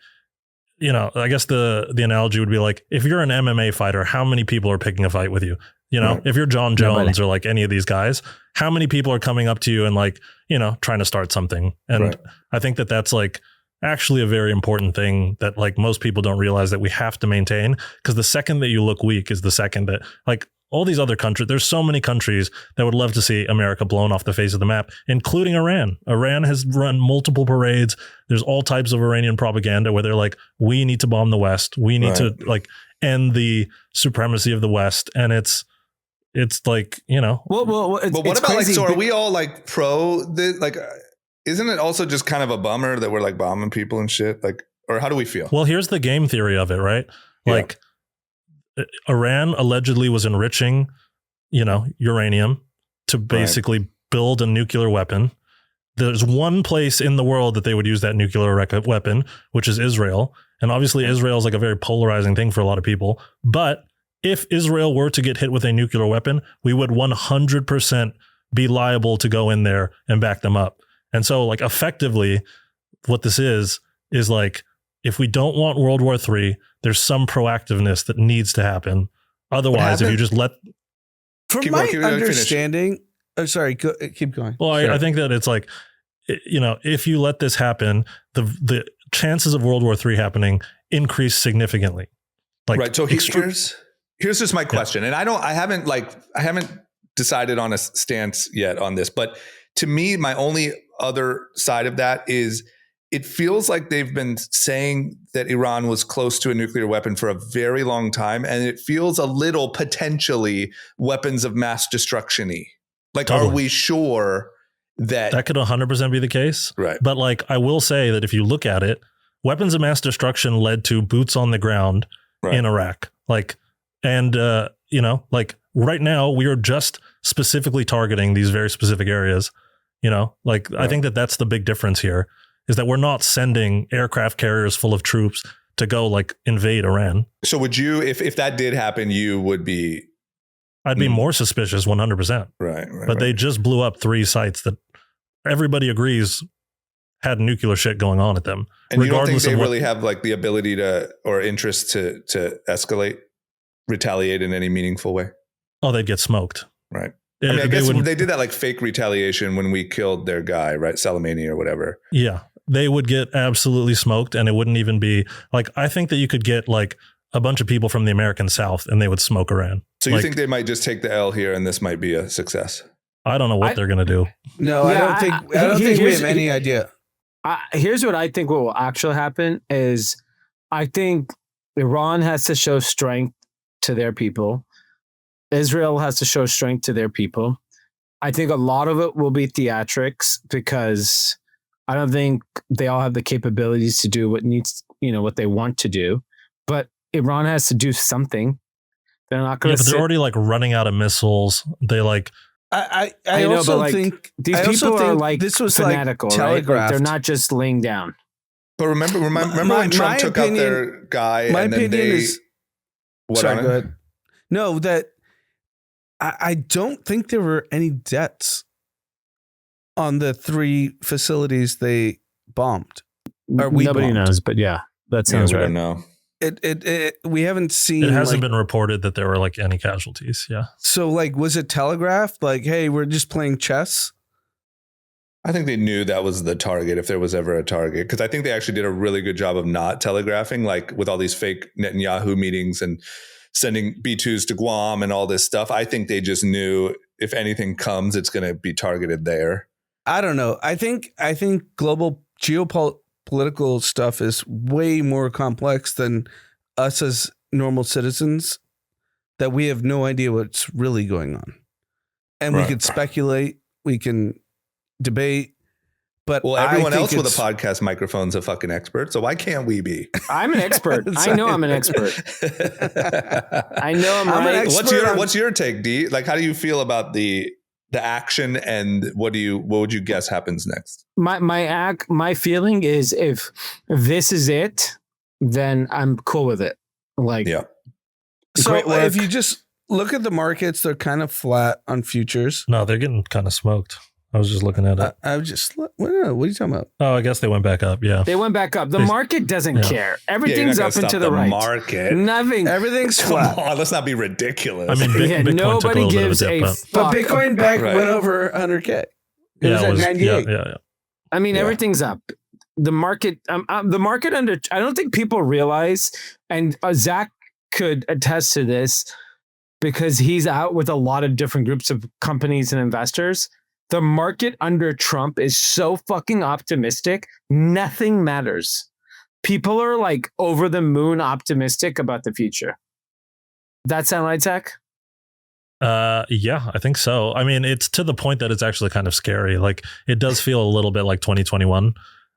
Speaker 4: you know, I guess the analogy would be like, if you're an MMA fighter, how many people are picking a fight with you? You know, if you're John Jones or like any of these guys, how many people are coming up to you and like, you know, trying to start something? And I think that that's like actually a very important thing that like most people don't realize that we have to maintain, because the second that you look weak is the second that like all these other countries, there's so many countries that would love to see America blown off the face of the map, including Iran. Iran has run multiple parades. There's all types of Iranian propaganda where they're like, we need to bomb the West. We need to like end the supremacy of the West. And it's like, you know.
Speaker 3: Well,
Speaker 1: but what about like, so are we all like pro the like, isn't it also just kind of a bummer that we're like bombing people and shit? Like, or how do we feel?
Speaker 4: Well, here's the game theory of it, right? Like, Iran allegedly was enriching, you know, uranium to basically build a nuclear weapon. There's one place in the world that they would use that nuclear weapon, which is Israel. And obviously Israel is like a very polarizing thing for a lot of people. But if Israel were to get hit with a nuclear weapon, we would 100% be liable to go in there and back them up. And so like effectively what this is like, if we don't want World War III, there's some proactiveness that needs to happen. Otherwise, if you just let...
Speaker 2: From my understanding... Oh, sorry, keep going.
Speaker 4: Well, I think that it's like, you know, if you let this happen, the chances of World War III happening increase significantly. Like,
Speaker 1: right. So here's just my question. And I haven't decided on a stance yet on this, but to me, my only other side of that is it feels like they've been saying that Iran was close to a nuclear weapon for a very long time. And it feels a little potentially weapons of mass destruction-y. Like, are we sure that
Speaker 4: could 100% be the case?
Speaker 1: Right.
Speaker 4: But like, I will say that if you look at it, weapons of mass destruction led to boots on the ground in Iraq. Like, and, you know, like right now we are just specifically targeting these very specific areas, you know, like, I think that that's the big difference here is that we're not sending aircraft carriers full of troops to go like invade Iran.
Speaker 1: So would you, if that did happen, you would be...
Speaker 4: I'd be more suspicious 100%.
Speaker 1: Right.
Speaker 4: But they just blew up 3 sites that everybody agrees had nuclear shit going on at them.
Speaker 1: And you don't think they really have like the ability to, or interest to escalate, retaliate in any meaningful way?
Speaker 4: Oh, they'd get smoked.
Speaker 1: Right. I mean, I guess they did that like fake retaliation when we killed their guy, right? Soleimani or whatever.
Speaker 4: Yeah. They would get absolutely smoked, and it wouldn't even be like, I think that you could get like a bunch of people from the American South and they would smoke Iran.
Speaker 1: So you think they might just take the L here and this might be a success?
Speaker 4: I don't know what they're going to do.
Speaker 2: No, I don't think we have any idea.
Speaker 3: Here's what I think what will actually happen is I think Iran has to show strength to their people. Israel has to show strength to their people. I think a lot of it will be theatrics because I don't think they all have the capabilities to do what they want to do. But Iran has to do something. They're not going to.
Speaker 4: But they're already like running out of missiles. They like.
Speaker 2: I also think
Speaker 3: these people are like
Speaker 2: this was
Speaker 3: fanatical,
Speaker 2: like
Speaker 3: right? Like they're not just laying down.
Speaker 1: But remember when Trump took out their guy,
Speaker 2: my
Speaker 1: and then
Speaker 2: opinion
Speaker 1: they.
Speaker 2: Is,
Speaker 1: what
Speaker 2: sorry,
Speaker 1: on
Speaker 2: go ahead. No, that I don't think there were any deaths on the 3 facilities they bombed.
Speaker 3: Nobody knows, but yeah, that sounds right.
Speaker 1: I don't know.
Speaker 2: We haven't seen.
Speaker 4: It hasn't been reported that there were like any casualties. Yeah.
Speaker 2: So like, was it telegraphed? Like, hey, we're just playing chess.
Speaker 1: I think they knew that was the target if there was ever a target, because I think they actually did a really good job of not telegraphing, like with all these fake Netanyahu meetings and sending B-2s to Guam and all this stuff. I think they just knew if anything comes, it's going to be targeted there.
Speaker 2: I don't know. I think global geopolitical stuff is way more complex than us as normal citizens, that we have no idea what's really going on. And we could speculate, we can debate, but
Speaker 1: everyone else with a podcast microphone's a fucking expert, so why can't we be?
Speaker 3: I'm an expert. I know I'm an expert. I know I'm right.
Speaker 1: What's your take, D? Like, how do you feel about the action, and what would you guess happens next?
Speaker 3: My feeling is, if this is it, then I'm cool with it. Like,
Speaker 1: yeah.
Speaker 2: So if you just look at the markets, they're kind of flat on futures.
Speaker 4: No, they're getting kind of smoked. I was just looking at it.
Speaker 2: I was just, what are you talking about?
Speaker 4: Oh, I guess they went back up. Yeah.
Speaker 3: They went back up. The market doesn't care. Everything's up and to the right.
Speaker 1: Market.
Speaker 3: Nothing.
Speaker 2: Everything's flat.
Speaker 1: Come on, let's not be ridiculous.
Speaker 4: I mean, Bitcoin
Speaker 3: nobody gives
Speaker 4: a
Speaker 3: fuck.
Speaker 2: But Bitcoin went over 100K. It was at 98.
Speaker 4: Yeah.
Speaker 3: I mean, everything's up. The market under, I don't think people realize, and Zach could attest to this because he's out with a lot of different groups of companies and investors. The market under Trump is so fucking optimistic. Nothing matters. People are like over the moon optimistic about the future. That sound right, Zach?
Speaker 4: Yeah, I think so. I mean, it's to the point that it's actually kind of scary. Like, it does feel a little bit like 2021.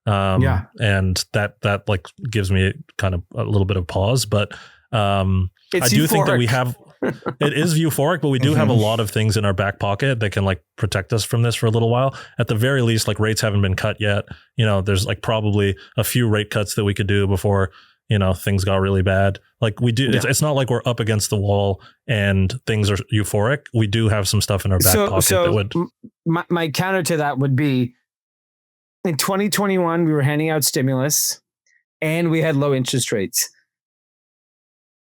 Speaker 4: And that like gives me kind of a little bit of pause, but I do think that we have, it is euphoric, but we do have a lot of things in our back pocket that can like protect us from this for a little while. At the very least, like, rates haven't been cut yet. You know, there's like probably a few rate cuts that we could do before, you know, things got really bad. Like, we do, it's not like we're up against the wall and things are euphoric. We do have some stuff in our back pocket that would.
Speaker 3: My counter to that would be, in 2021, we were handing out stimulus and we had low interest rates.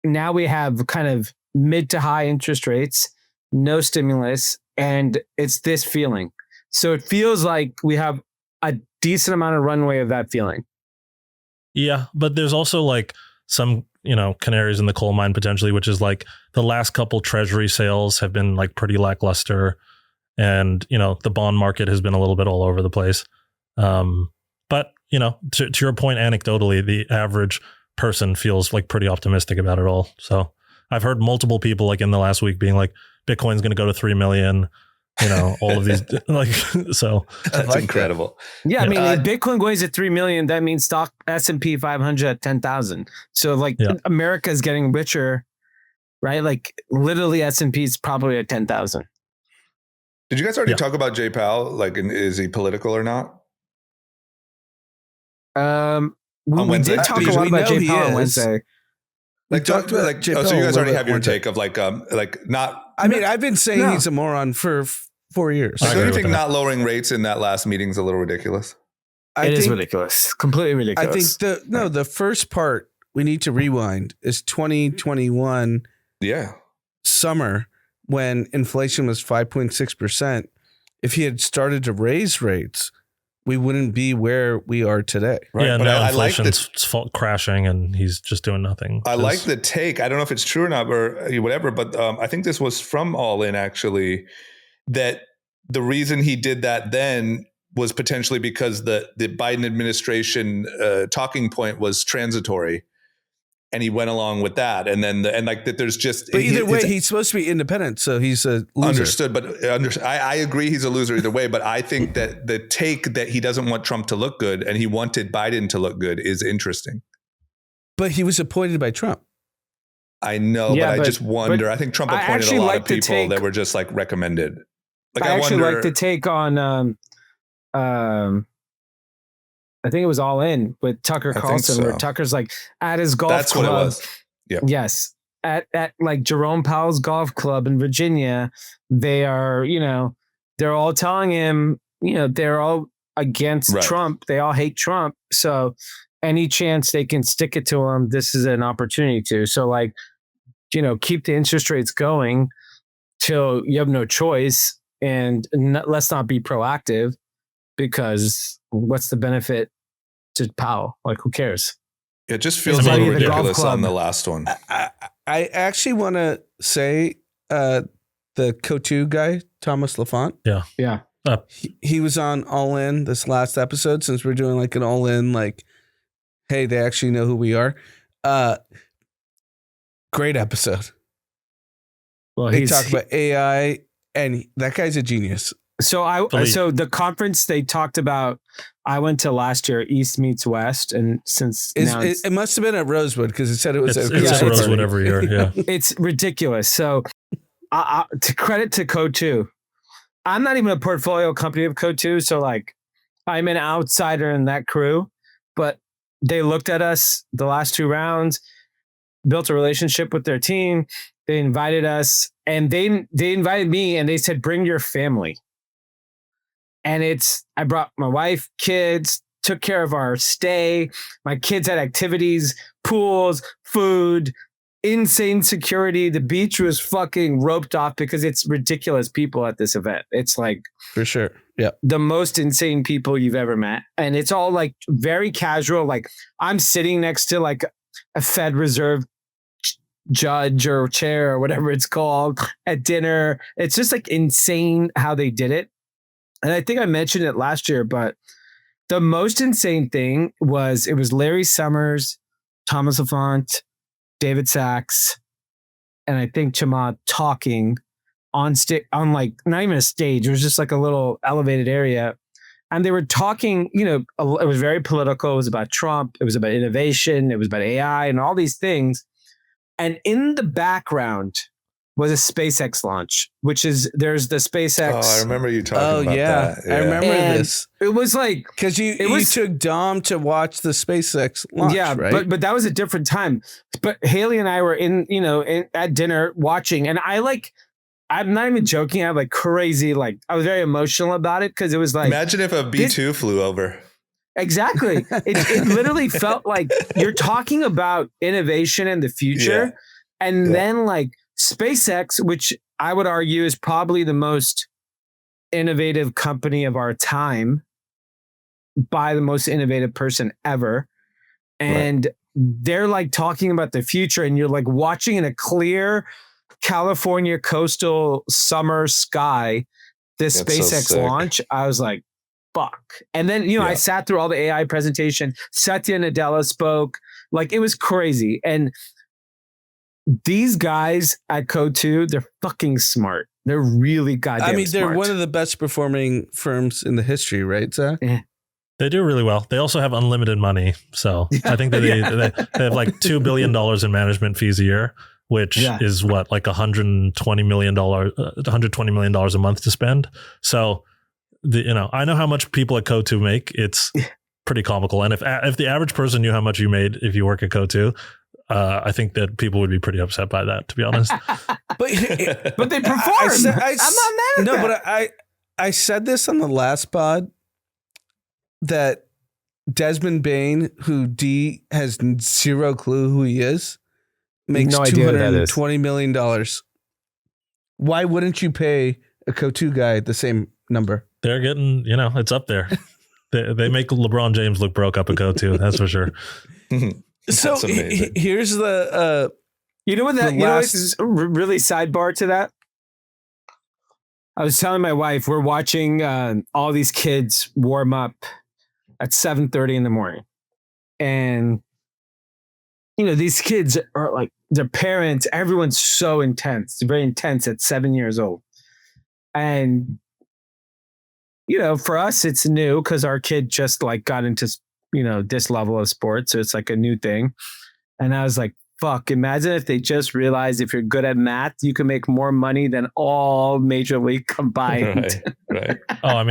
Speaker 3: Now we have kind of mid to high interest rates, no stimulus, and it's this feeling. So it feels like we have a decent amount of runway of that feeling.
Speaker 4: Yeah, but there's also like some, you know, canaries in the coal mine potentially, which is like the last couple treasury sales have been like pretty lackluster, and, you know, the bond market has been a little bit all over the place. But, you know, to your point, anecdotally, the average person feels like pretty optimistic about it all. So I've heard multiple people like in the last week being like, Bitcoin's going to go to 3 million, you know, all of these, like, so
Speaker 1: that's like incredible.
Speaker 3: Yeah. I mean, if Bitcoin goes to 3 million, that means stock S&P 500 at 10,000. So like America is getting richer, right? Like literally S&P is probably at 10,000.
Speaker 1: Did you guys already talk about Jay Powell? Like, is he political or not?
Speaker 3: We did talk a lot about Jay Powell on Wednesday.
Speaker 1: Like, so you guys already have your take of like not.
Speaker 2: I mean, I've been saying he's a moron for 4 years.
Speaker 1: So do you think not lowering rates in that last meeting is a little ridiculous?
Speaker 3: It is ridiculous. Completely ridiculous.
Speaker 2: I think the first part we need to rewind is 2021 summer, when inflation was 5.6%. If he had started to raise rates, we wouldn't be where we are today.
Speaker 4: Right. Yeah, but now inflation's crashing and he's just doing nothing.
Speaker 1: I like the take. I don't know if it's true or not or whatever, but I think this was from All-In actually, that the reason he did that then was potentially because the Biden administration talking point was transitory. And he went along with that, and then that there's just.
Speaker 2: But either way, he's supposed to be independent, so he's a loser.
Speaker 1: Understood, but I agree he's a loser either way. But I think that the take that he doesn't want Trump to look good and he wanted Biden to look good is interesting.
Speaker 2: But he was appointed by Trump.
Speaker 1: I know, but I just wonder. I think Trump appointed a lot of people that were just like recommended. Like
Speaker 3: I actually like the take on. I think it was All-In with Tucker Carlson, where Tucker's like at his golf club.
Speaker 1: What it was. Yeah.
Speaker 3: Yes. At like Jerome Powell's golf club in Virginia, they are, you know, they're all telling him, you know, they're all against Trump. They all hate Trump. So any chance they can stick it to him, this is an opportunity to. So like, you know, keep the interest rates going till you have no choice, and let's not be proactive. because what's the benefit to Powell? Like, who cares?
Speaker 1: It just feels a little ridiculous on the last one.
Speaker 2: I actually want to say the Cotu guy, Thomas Lafont.
Speaker 3: Yeah.
Speaker 2: He was on All-In this last episode, since we're doing like an All-In, like, hey, they actually know who we are. Great episode.
Speaker 3: Well,
Speaker 2: they talk about AI, and that guy's a genius.
Speaker 3: So the conference they talked about, I went to last year, East Meets West, and since
Speaker 2: it must have been at Rosewood, because it said it was
Speaker 4: at Rosewood every year. Yeah,
Speaker 3: it's ridiculous. So, to credit to Cotu, I'm not even a portfolio company of Cotu, so like, I'm an outsider in that crew. But they looked at us the last 2 rounds, built a relationship with their team. They invited us, and they invited me, and they said, bring your family. And I brought my wife, kids, took care of our stay. My kids had activities, pools, food, insane security. The beach was fucking roped off because it's ridiculous people at this event. It's like,
Speaker 2: for sure. Yeah.
Speaker 3: The most insane people you've ever met. And it's all like very casual. Like, I'm sitting next to like a Fed Reserve judge or chair or whatever it's called at dinner. It's just like insane how they did it. And I think I mentioned it last year, but the most insane thing was it was Larry Summers, Thomas Lafont, David Sachs, and I think Chamath talking on like not even a stage. It was just like a little elevated area. And they were talking, it was very political. It was about Trump. It was about innovation. It was about AI and all these things. And in the background was a SpaceX launch, there's the SpaceX.
Speaker 1: Oh, I remember you talking about that.
Speaker 2: Yeah. I remember this.
Speaker 3: It was like,
Speaker 2: because you took Dom to watch the SpaceX launch, right?
Speaker 3: But that was a different time. But Haley and I were at dinner watching, and I'm not even joking. I have like crazy, I was very emotional about it, because it was like,
Speaker 1: imagine if a B2 flew over.
Speaker 3: Exactly. It literally felt like you're talking about innovation and the future. Yeah. And then like SpaceX, which I would argue is probably the most innovative company of our time by the most innovative person ever. And they're like talking about the future, and you're like watching in a clear California coastal summer sky, this SpaceX launch. I was like, fuck. And then, I sat through all the AI presentation. Satya Nadella spoke. Like, it was crazy. And these guys at Cotu, they're fucking smart. They're really goddamn smart.
Speaker 2: They're one of the best performing firms in the history, right, Zach?
Speaker 3: Yeah.
Speaker 4: They do really well. They also have unlimited money. So I think that they have like $2 billion in management fees a year, which is what, like $120 million a month to spend. So I know how much people at Cotu make. It's pretty comical. And if the average person knew how much you made if you work at Cotu, I think that people would be pretty upset by that, to be honest.
Speaker 3: but they perform. I'm not mad at that.
Speaker 2: But I said this on the last pod, that Desmond Bain, who D has zero clue who he is, makes $220 million. Why wouldn't you pay a Cotu guy the same number?
Speaker 4: They're getting, it's up there. They make LeBron James look broke up at Cotu. That's for sure.
Speaker 2: So here's the,
Speaker 3: this is really sidebar to that. I was telling my wife, we're watching all these kids warm up at 7:30 in the morning. And, these kids are like, their parents, everyone's so intense. It's very intense at 7 years old. And, for us, it's new because our kid just like got into, this level of sports. So it's like a new thing. And I was like, fuck, imagine if they just realized if you're good at math, you can make more money than all Major League combined.
Speaker 1: Right.
Speaker 4: Oh,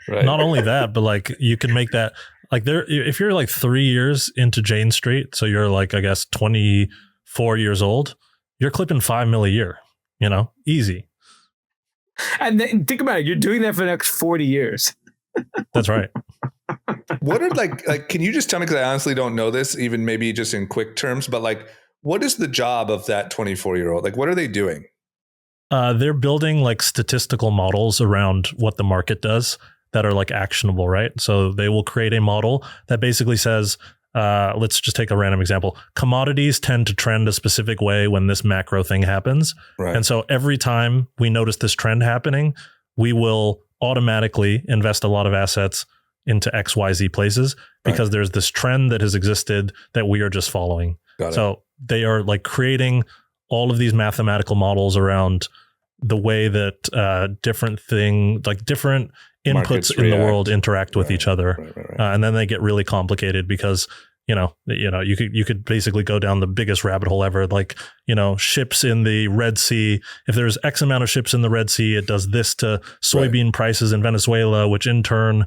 Speaker 4: not only that, but like you can make that like if you're like 3 years into Jane Street, so you're like, I guess 24 years old, you're clipping $5 million a year, easy.
Speaker 3: And then think about it. You're doing that for the next 40 years.
Speaker 4: That's right.
Speaker 1: What are like, can you just tell me, because I honestly don't know this, even maybe just in quick terms, but like, what is the job of that 24-year-old? Like, what are they doing?
Speaker 4: They're building like statistical models around what the market does that are like actionable, right? So they will create a model that basically says, let's just take a random example. Commodities tend to trend a specific way when this macro thing happens. Right. And so every time we notice this trend happening, we will automatically invest a lot of assets into XYZ places because there's this trend that has existed that we are just following. So they are like creating all of these mathematical models around the way that different inputs markets in the world interact with each other. And then they get really complicated because, you could basically go down the biggest rabbit hole ever. Like, ships in the Red Sea, if there's X amount of ships in the Red Sea, it does this to soybean prices in Venezuela, which in turn,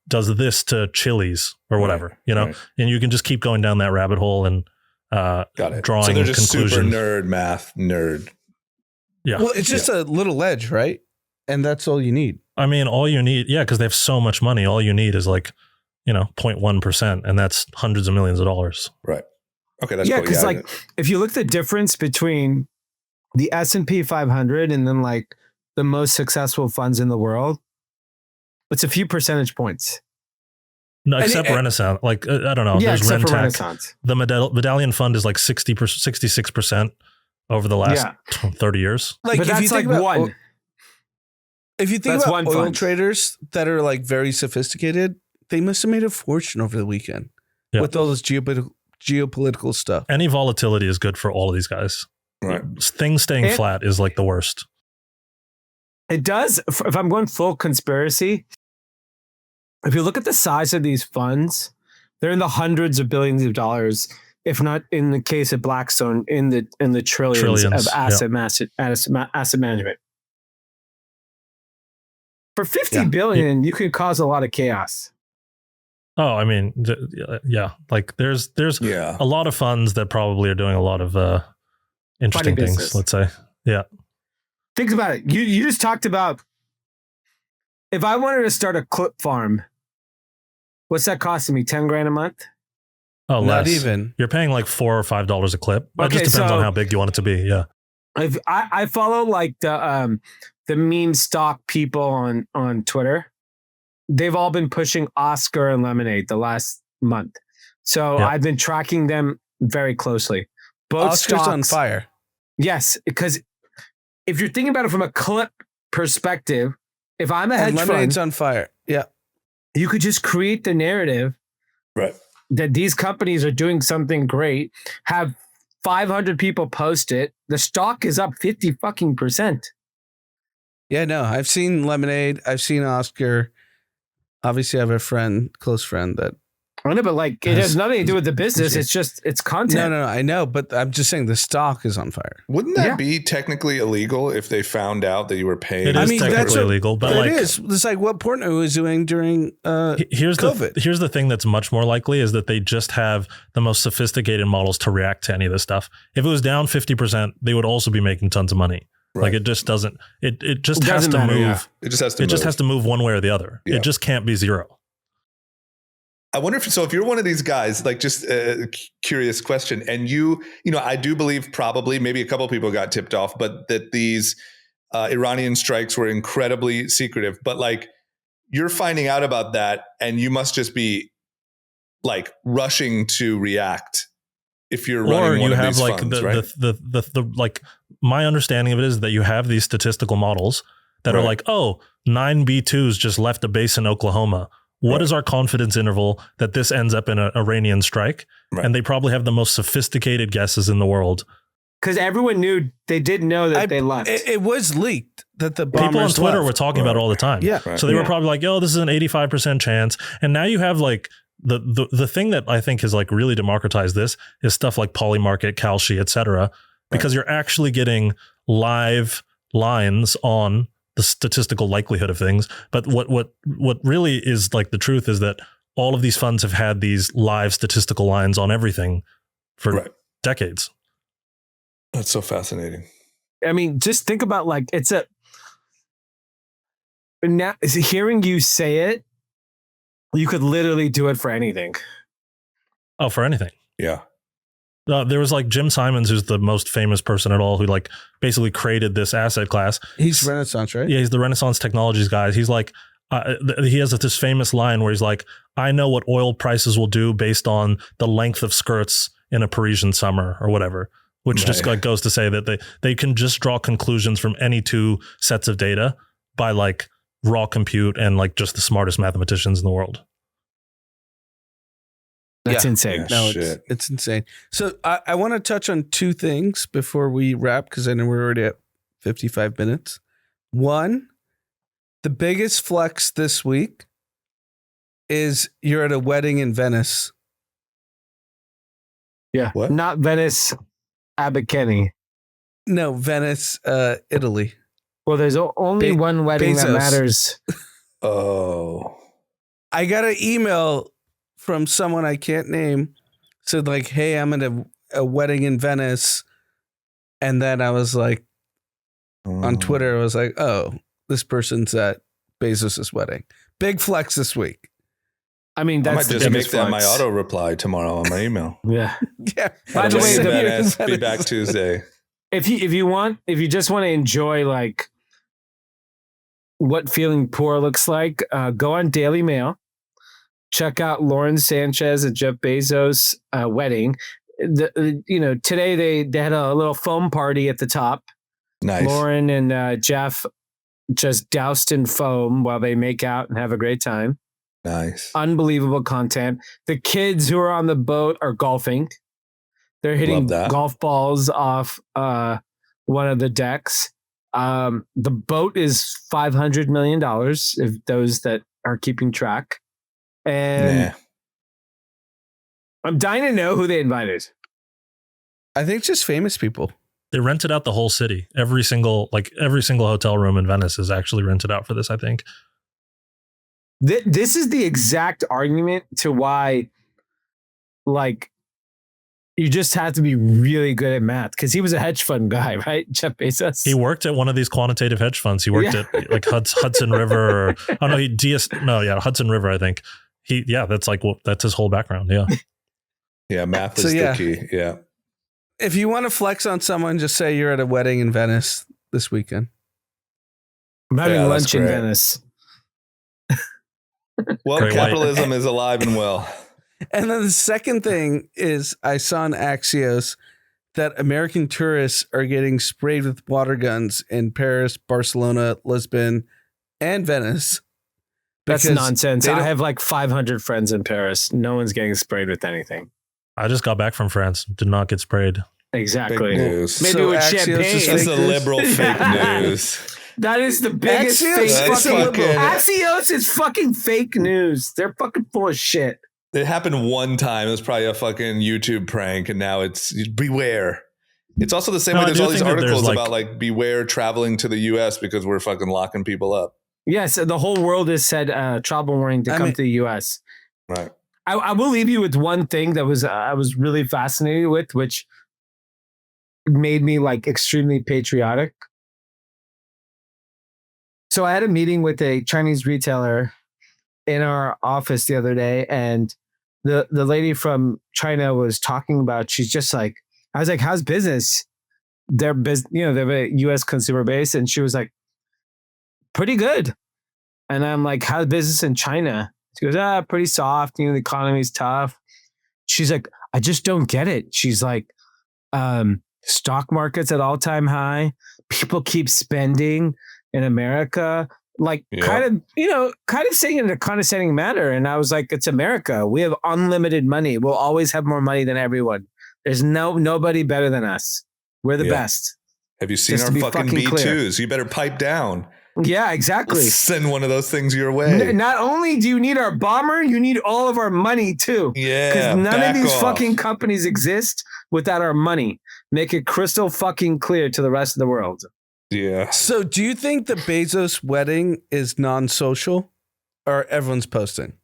Speaker 4: does this to chilies or whatever, and you can just keep going down that rabbit hole and drawing
Speaker 1: so they're just
Speaker 4: conclusions.
Speaker 1: Super nerd.
Speaker 2: Yeah. Well, it's just a little edge, right? And that's all you need.
Speaker 4: I mean, all you need, because they have so much money, all you need is like, 0.1%, and that's hundreds of millions of dollars.
Speaker 1: Right. Okay, that's
Speaker 3: cool. Because if you look at the difference between the S&P 500 and then like the most successful funds in the world, it's a few percentage points.
Speaker 4: No, except Renaissance. Like, I don't know.
Speaker 3: Yeah,
Speaker 4: there's
Speaker 3: except for
Speaker 4: Rentec.
Speaker 3: Renaissance.
Speaker 4: The Medallion Fund is like 66% over the last 30 years.
Speaker 2: Like,
Speaker 3: but that's like one.
Speaker 2: If you think about oil traders that are like very sophisticated, they must have made a fortune over the weekend with all this geopolitical stuff.
Speaker 4: Any volatility is good for all of these guys.
Speaker 1: Right.
Speaker 4: Things staying flat is like the worst.
Speaker 3: It does. If I'm going full conspiracy, if you look at the size of these funds, they're in the hundreds of billions of dollars, if not in the case of Blackstone, in the trillions of asset management. For 50 billion, you could cause a lot of chaos.
Speaker 4: Oh, I mean, like there's a lot of funds that probably are doing a lot of interesting things, let's say. Yeah.
Speaker 3: Think about it. You just talked about, if I wanted to start a clip farm, what's that costing me? 10 grand a month?
Speaker 4: Oh,
Speaker 2: not
Speaker 4: less.
Speaker 2: Even.
Speaker 4: You're paying like $4 or $5 a clip. It just depends on how big you want it to be. Yeah.
Speaker 3: If I follow like the meme stock people on Twitter. They've all been pushing Oscar and Lemonade the last month. So I've been tracking them very closely. Both
Speaker 2: Oscar's
Speaker 3: stocks
Speaker 2: on fire.
Speaker 3: Yes, because if you're thinking about it from a clip perspective, if I'm a hedge fund,
Speaker 2: Lemonade's on fire. Yeah.
Speaker 3: You could just create the narrative that these companies are doing something great, have 500 people post it. The stock is up 50%.
Speaker 2: Yeah, no, I've seen Lemonade. I've seen Oscar. Obviously, I have a close friend that.
Speaker 3: I know, but like it has nothing to do with the business. It's just it's content.
Speaker 2: No, I know, but I'm just saying the stock is on fire.
Speaker 1: Wouldn't that be technically illegal if they found out that you were paying?
Speaker 4: It is technically illegal, but like
Speaker 2: it is. It's like what Portnoy was doing during COVID.
Speaker 4: Here's the thing that's much more likely is that they just have the most sophisticated models to react to any of this stuff. If it was down 50%, they would also be making tons of money. Right. Like it just doesn't. It just has to move. Yeah.
Speaker 1: It just has to.
Speaker 4: Just has to move one way or the other. Yeah. It just can't be zero.
Speaker 1: I wonder if you're one of these guys, like just a curious question, and I do believe probably maybe a couple of people got tipped off, but that these Iranian strikes were incredibly secretive. But like you're finding out about that, and you must just be like rushing to react. If you're running one of these funds, right?
Speaker 4: the like my understanding of it is that you have these statistical models that are like, 9 B-2s just left a base in Oklahoma. What is our confidence interval that this ends up in an Iranian strike? Right. And they probably have the most sophisticated guesses in the world.
Speaker 3: Because everyone they didn't know that they left.
Speaker 2: It was leaked that the bombers
Speaker 4: people on Twitter
Speaker 2: left.
Speaker 4: were talking about it all the time.
Speaker 2: Yeah.
Speaker 4: So they were probably like, this is an 85% chance. And now you have like the thing that I think has like really democratized this is stuff like Polymarket, Kalshi, et cetera, because you're actually getting live lines on the statistical likelihood of things. But what really is like the truth is that all of these funds have had these live statistical lines on everything for decades.
Speaker 1: That's so fascinating.
Speaker 3: I mean, just think about like now hearing you say it, you could literally do it for anything.
Speaker 4: Oh, for anything.
Speaker 1: Yeah.
Speaker 4: There was like Jim Simons, who's the most famous person at all, who like basically created this asset class.
Speaker 2: He's Renaissance, right?
Speaker 4: Yeah, he's the Renaissance Technologies guy. He's like, he has this famous line where he's like, I know what oil prices will do based on the length of skirts in a Parisian summer or whatever, which just like goes to say that they can just draw conclusions from any two sets of data by like raw compute and like just the smartest mathematicians in the world.
Speaker 3: That's insane.
Speaker 2: No, it's insane. So I want to touch on two things before we wrap, because I know we're already at 55 minutes. One, the biggest flex this week is you're at a wedding in Venice.
Speaker 3: Yeah.
Speaker 1: What?
Speaker 3: Not Venice, Abercrombie.
Speaker 2: No, Venice, Italy.
Speaker 3: Well, there's only one wedding
Speaker 2: Bezos.
Speaker 3: that matters.
Speaker 1: Oh.
Speaker 2: I got an email from someone I can't name, said like, hey, I'm at a wedding in Venice. And then I was like, on Twitter, I was like, oh, this person's at Bezos' wedding. Big flex this week.
Speaker 3: I mean, that's
Speaker 1: I might just make that my auto reply tomorrow on my email.
Speaker 3: Yeah.
Speaker 2: Yeah.
Speaker 3: By the way,
Speaker 1: Venice, be back Tuesday.
Speaker 3: If you just want to enjoy like what feeling poor looks like, go on Daily Mail, check out Lauren Sanchez and Jeff Bezos wedding. Today they had a little foam party at the top.
Speaker 1: Nice.
Speaker 3: Lauren and Jeff just doused in foam while they make out and have a great time.
Speaker 1: Nice.
Speaker 3: Unbelievable content. The kids who are on the boat are golfing. They're hitting golf balls off one of the decks. The boat is $500 million, if those that are keeping track. And I'm dying to know who they invited.
Speaker 2: I think just famous people.
Speaker 4: They rented out the whole city. Every single hotel room in Venice is actually rented out for this, I think.
Speaker 3: This is the exact argument to why, like, you just have to be really good at math, because he was a hedge fund guy, right? Jeff Bezos.
Speaker 4: He worked at one of these quantitative hedge funds. He worked at like Hudson River. Or, Hudson River, I think. That's his whole background. Yeah.
Speaker 1: Yeah, math is the key. Yeah.
Speaker 2: If you want to flex on someone, just say you're at a wedding in Venice this weekend.
Speaker 3: I'm having lunch in Venice.
Speaker 1: Well, capitalism is alive and well.
Speaker 2: And then the second thing is I saw on Axios that American tourists are getting sprayed with water guns in Paris, Barcelona, Lisbon, and Venice.
Speaker 3: That's nonsense. I have like 500 friends in Paris. No one's getting sprayed with anything.
Speaker 4: I just got back from France. Did not get sprayed.
Speaker 3: Exactly.
Speaker 1: Big news.
Speaker 3: Maybe with champagne.
Speaker 1: This is a liberal fake news.
Speaker 3: That is the biggest Axios is fucking fake news. They're fucking full of shit.
Speaker 1: It happened one time. It was probably a fucking YouTube prank, and now it's beware. It's also the same way there's all these articles about like beware traveling to the US because we're fucking locking people up.
Speaker 3: Yes, the whole world has said travel warning to come to the US.
Speaker 1: Right.
Speaker 3: I will leave you with one thing that I was really fascinated with, which made me like extremely patriotic. So I had a meeting with a Chinese retailer in our office the other day, and the lady from China was talking about, she's just like, I was like, how's business? Their business, they have a US consumer base, and she was like, pretty good. And I'm like, how's business in China? She goes, pretty soft. The economy's tough. She's like, I just don't get it. She's like, stock market's at all-time high. People keep spending in America, like kind of saying it in a condescending manner. And I was like, it's America. We have unlimited money. We'll always have more money than everyone. There's nobody better than us. We're the best.
Speaker 1: Have you seen our fucking B2s? Clear. You better pipe down.
Speaker 3: Yeah, exactly.
Speaker 1: Send one of those things your way.
Speaker 3: Not only do you need our bomber, you need all of our money too.
Speaker 1: Yeah.
Speaker 3: Because none of these fucking companies exist without our money. Make it crystal fucking clear to the rest of the world.
Speaker 1: Yeah.
Speaker 2: So do you think the Bezos wedding is non-social, or everyone's posting?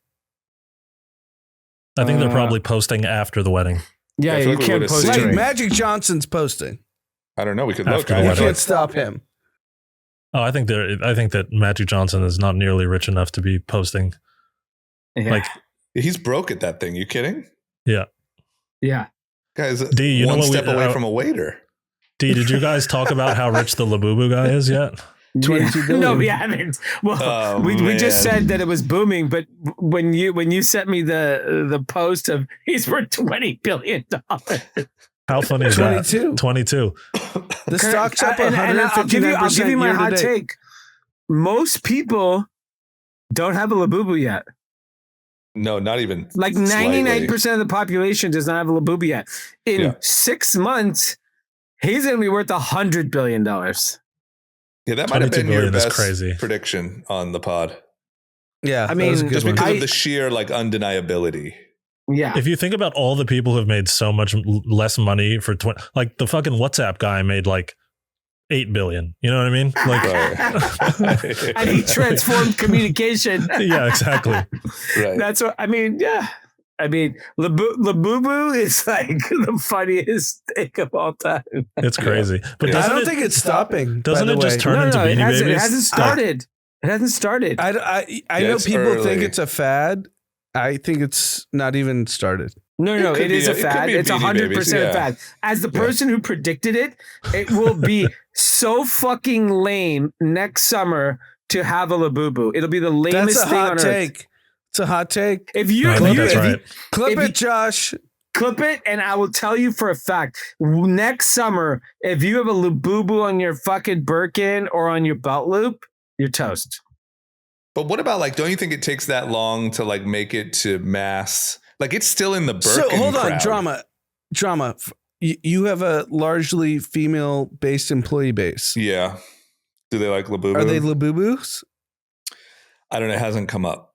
Speaker 4: I think they're probably posting after the wedding.
Speaker 3: Yeah, you can't post.
Speaker 2: Like Magic Johnson's posting.
Speaker 1: I don't know. We could look.
Speaker 2: You can't stop him.
Speaker 4: Oh, I think that Magic Johnson is not nearly rich enough to be posting.
Speaker 3: Yeah.
Speaker 4: Like
Speaker 1: he's broke at that thing. You kidding?
Speaker 4: Yeah.
Speaker 3: Yeah.
Speaker 1: Guys,
Speaker 4: D,
Speaker 1: one step away from a waiter.
Speaker 4: D, did you guys talk about how rich the Labubu guy is yet?
Speaker 2: $22 billion.
Speaker 3: No, we haven't. Well, we just said that it was booming, but when you sent me the post of he's worth $20 billion.
Speaker 4: How funny is
Speaker 2: 22.
Speaker 4: that? 22.
Speaker 2: The stock's up 159%.
Speaker 3: And I'll give you my hot take. Most people don't have a Labubu yet.
Speaker 1: No, not even.
Speaker 3: Like 99% of the population does not have a Labubu yet. In 6 months, he's going to be worth $100 billion.
Speaker 1: Yeah, that might have been your best
Speaker 4: crazy
Speaker 1: prediction on the pod.
Speaker 2: Yeah,
Speaker 3: I mean,
Speaker 1: just because of the sheer like undeniability.
Speaker 3: Yeah.
Speaker 4: If you think about all the people who have made so much less money for like the fucking WhatsApp guy made like 8 billion. You know what I mean? Like,
Speaker 3: and he transformed communication.
Speaker 4: Yeah, exactly.
Speaker 1: Right.
Speaker 3: That's what I mean. Yeah. I mean, Labubu is like the funniest thing of all time.
Speaker 4: It's crazy. But
Speaker 2: I don't think it's stopping.
Speaker 4: Doesn't it just turn into Beanie Babies?
Speaker 3: It hasn't started. It hasn't started.
Speaker 2: I know people think it's a fad. I think it's not even started.
Speaker 3: No, it is a fad. It's 100% a fad. As the person who predicted it, it will be so fucking lame next summer to have a Labubu. It'll be the lamest thing on earth.
Speaker 2: It's a hot take.
Speaker 3: If you
Speaker 2: clip it, Josh.
Speaker 3: Clip it, and I will tell you for a fact, next summer, if you have a Labubu on your fucking Birkin or on your belt loop, you're toast.
Speaker 1: But what about like, don't you think it takes that long to like make it to mass? Like it's still in the Birkin
Speaker 2: So hold on,
Speaker 1: crowd.
Speaker 2: drama. You have a largely female-based employee base.
Speaker 1: Yeah. Do they like Labubu?
Speaker 2: Are they Labubus?
Speaker 1: I don't know. It hasn't come up.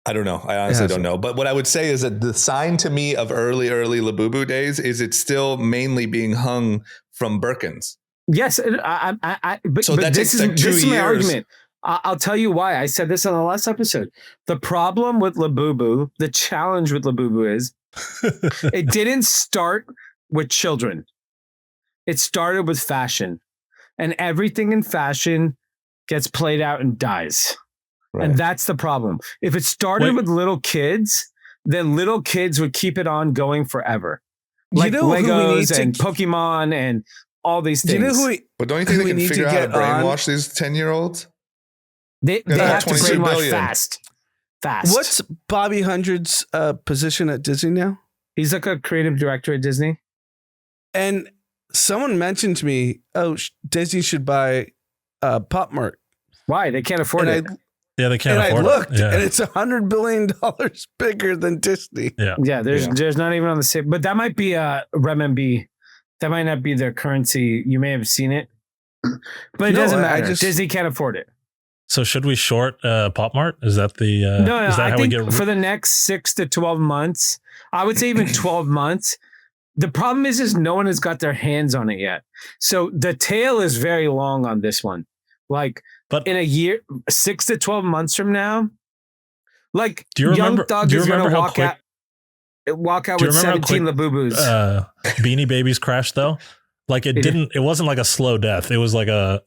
Speaker 1: I don't know. I honestly don't know. But what I would say is that the sign to me of early Labubu days is it's still mainly being hung from Birkins.
Speaker 3: Yes. But this is my argument. I'll tell you why. I said this on the last episode. The problem with Labubu, the challenge with Labubu is it didn't start with children. It started with fashion. And everything in fashion gets played out and dies. Right. And that's the problem. If it started with little kids, then little kids would keep it on going forever. Like Legos and Pokemon and all these things.
Speaker 1: But don't you think they can figure out how to brainwash these 10-year-olds?
Speaker 3: They have to brainwash fast.
Speaker 2: What's Bobby Hundred's position at Disney now?
Speaker 3: He's like a creative director at Disney.
Speaker 2: And someone mentioned to me, Disney should buy Pop Mart.
Speaker 3: Why? They can't afford it.
Speaker 4: They can't afford it.
Speaker 2: I looked, and it's $100 billion bigger than Disney.
Speaker 3: Yeah. There's not even on the same, but that might be renminbi. That might not be their currency. You may have seen it, but it doesn't matter. Disney can't afford it.
Speaker 4: So should we short Pop Mart? Is that the
Speaker 3: no? I think for the next 6 to 12 months, I would say even 12 months. The problem is no one has got their hands on it yet. So the tail is very long on this one. Like, but in a year, 6 to 12 months from now, like Young Thug is going to walk out with 17 Labubus.
Speaker 4: Beanie Babies crashed though. Like it wasn't like a slow death. It was like a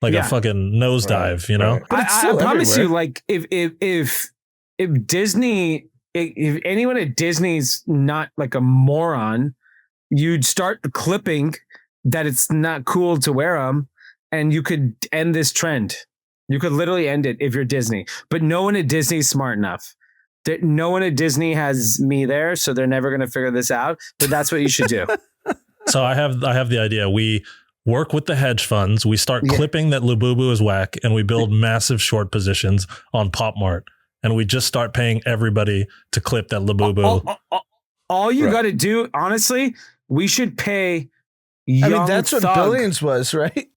Speaker 4: fucking nosedive, you know?
Speaker 3: Right. But I promise you, like if Disney, if anyone at Disney's not like a moron, you'd start clipping that it's not cool to wear them, and you could end this trend. You could literally end it if you're Disney. But no one at Disney is smart enough. No one at Disney has me there, so they're never going to figure this out. But that's what you should do.
Speaker 4: So I have the idea. We work with the hedge funds. We start clipping that Labubu is whack, and we build massive short positions on Pop Mart. And we just start paying everybody to clip that Labubu.
Speaker 3: All you got to do, honestly, we should pay Young
Speaker 2: that's
Speaker 3: Thug.
Speaker 2: What Billions was, right?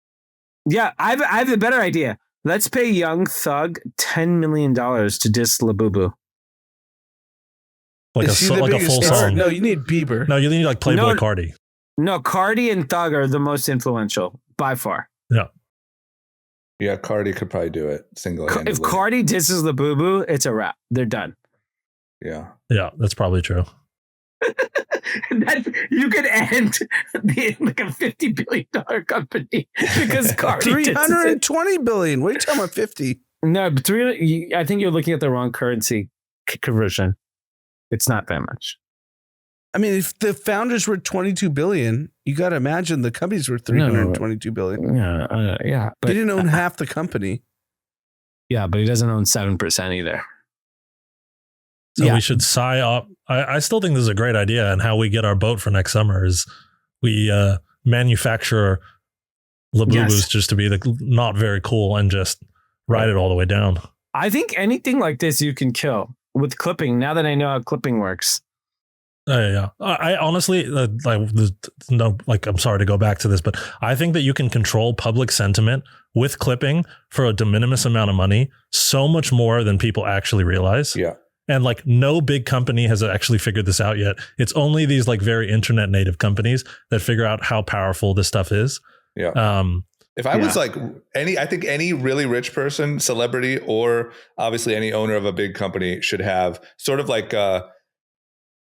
Speaker 3: Yeah, I have a better idea. Let's pay Young Thug $10 million to diss Labubu.
Speaker 4: Like a full song.
Speaker 2: No, you need Bieber.
Speaker 4: No, you need like Playboy Cardi.
Speaker 3: No, Cardi and Thug are the most influential by far.
Speaker 4: Yeah.
Speaker 1: Yeah, Cardi could probably do it single-handedly.
Speaker 3: If Cardi disses Labubu, it's a wrap. They're done.
Speaker 1: Yeah.
Speaker 4: Yeah, that's probably true.
Speaker 3: You could end like a $50 billion company because Cardi
Speaker 2: $320 billion. What are you talking about? 50?
Speaker 3: No, but I think you're looking at the wrong currency conversion. It's not that much.
Speaker 2: I mean, if the founders were 22 billion, you got to imagine the companies were 322 billion.
Speaker 3: Yeah.
Speaker 2: But he didn't own half the company.
Speaker 3: Yeah, but he doesn't own 7% either.
Speaker 4: So we should sigh up. I still think this is a great idea. And how we get our boat for next summer is we manufacture Labubus just to be not very cool and just ride it all the way down.
Speaker 3: I think anything like this you can kill with clipping. Now that I know how clipping works.
Speaker 4: Yeah. I honestly, I'm sorry to go back to this, but I think that you can control public sentiment with clipping for a de minimis amount of money, so much more than people actually realize.
Speaker 1: Yeah.
Speaker 4: And like no big company has actually figured this out yet. It's only these like very internet native companies that figure out how powerful this stuff is.
Speaker 1: Yeah. If I was like I think any really rich person, celebrity, or obviously any owner of a big company should have sort of like,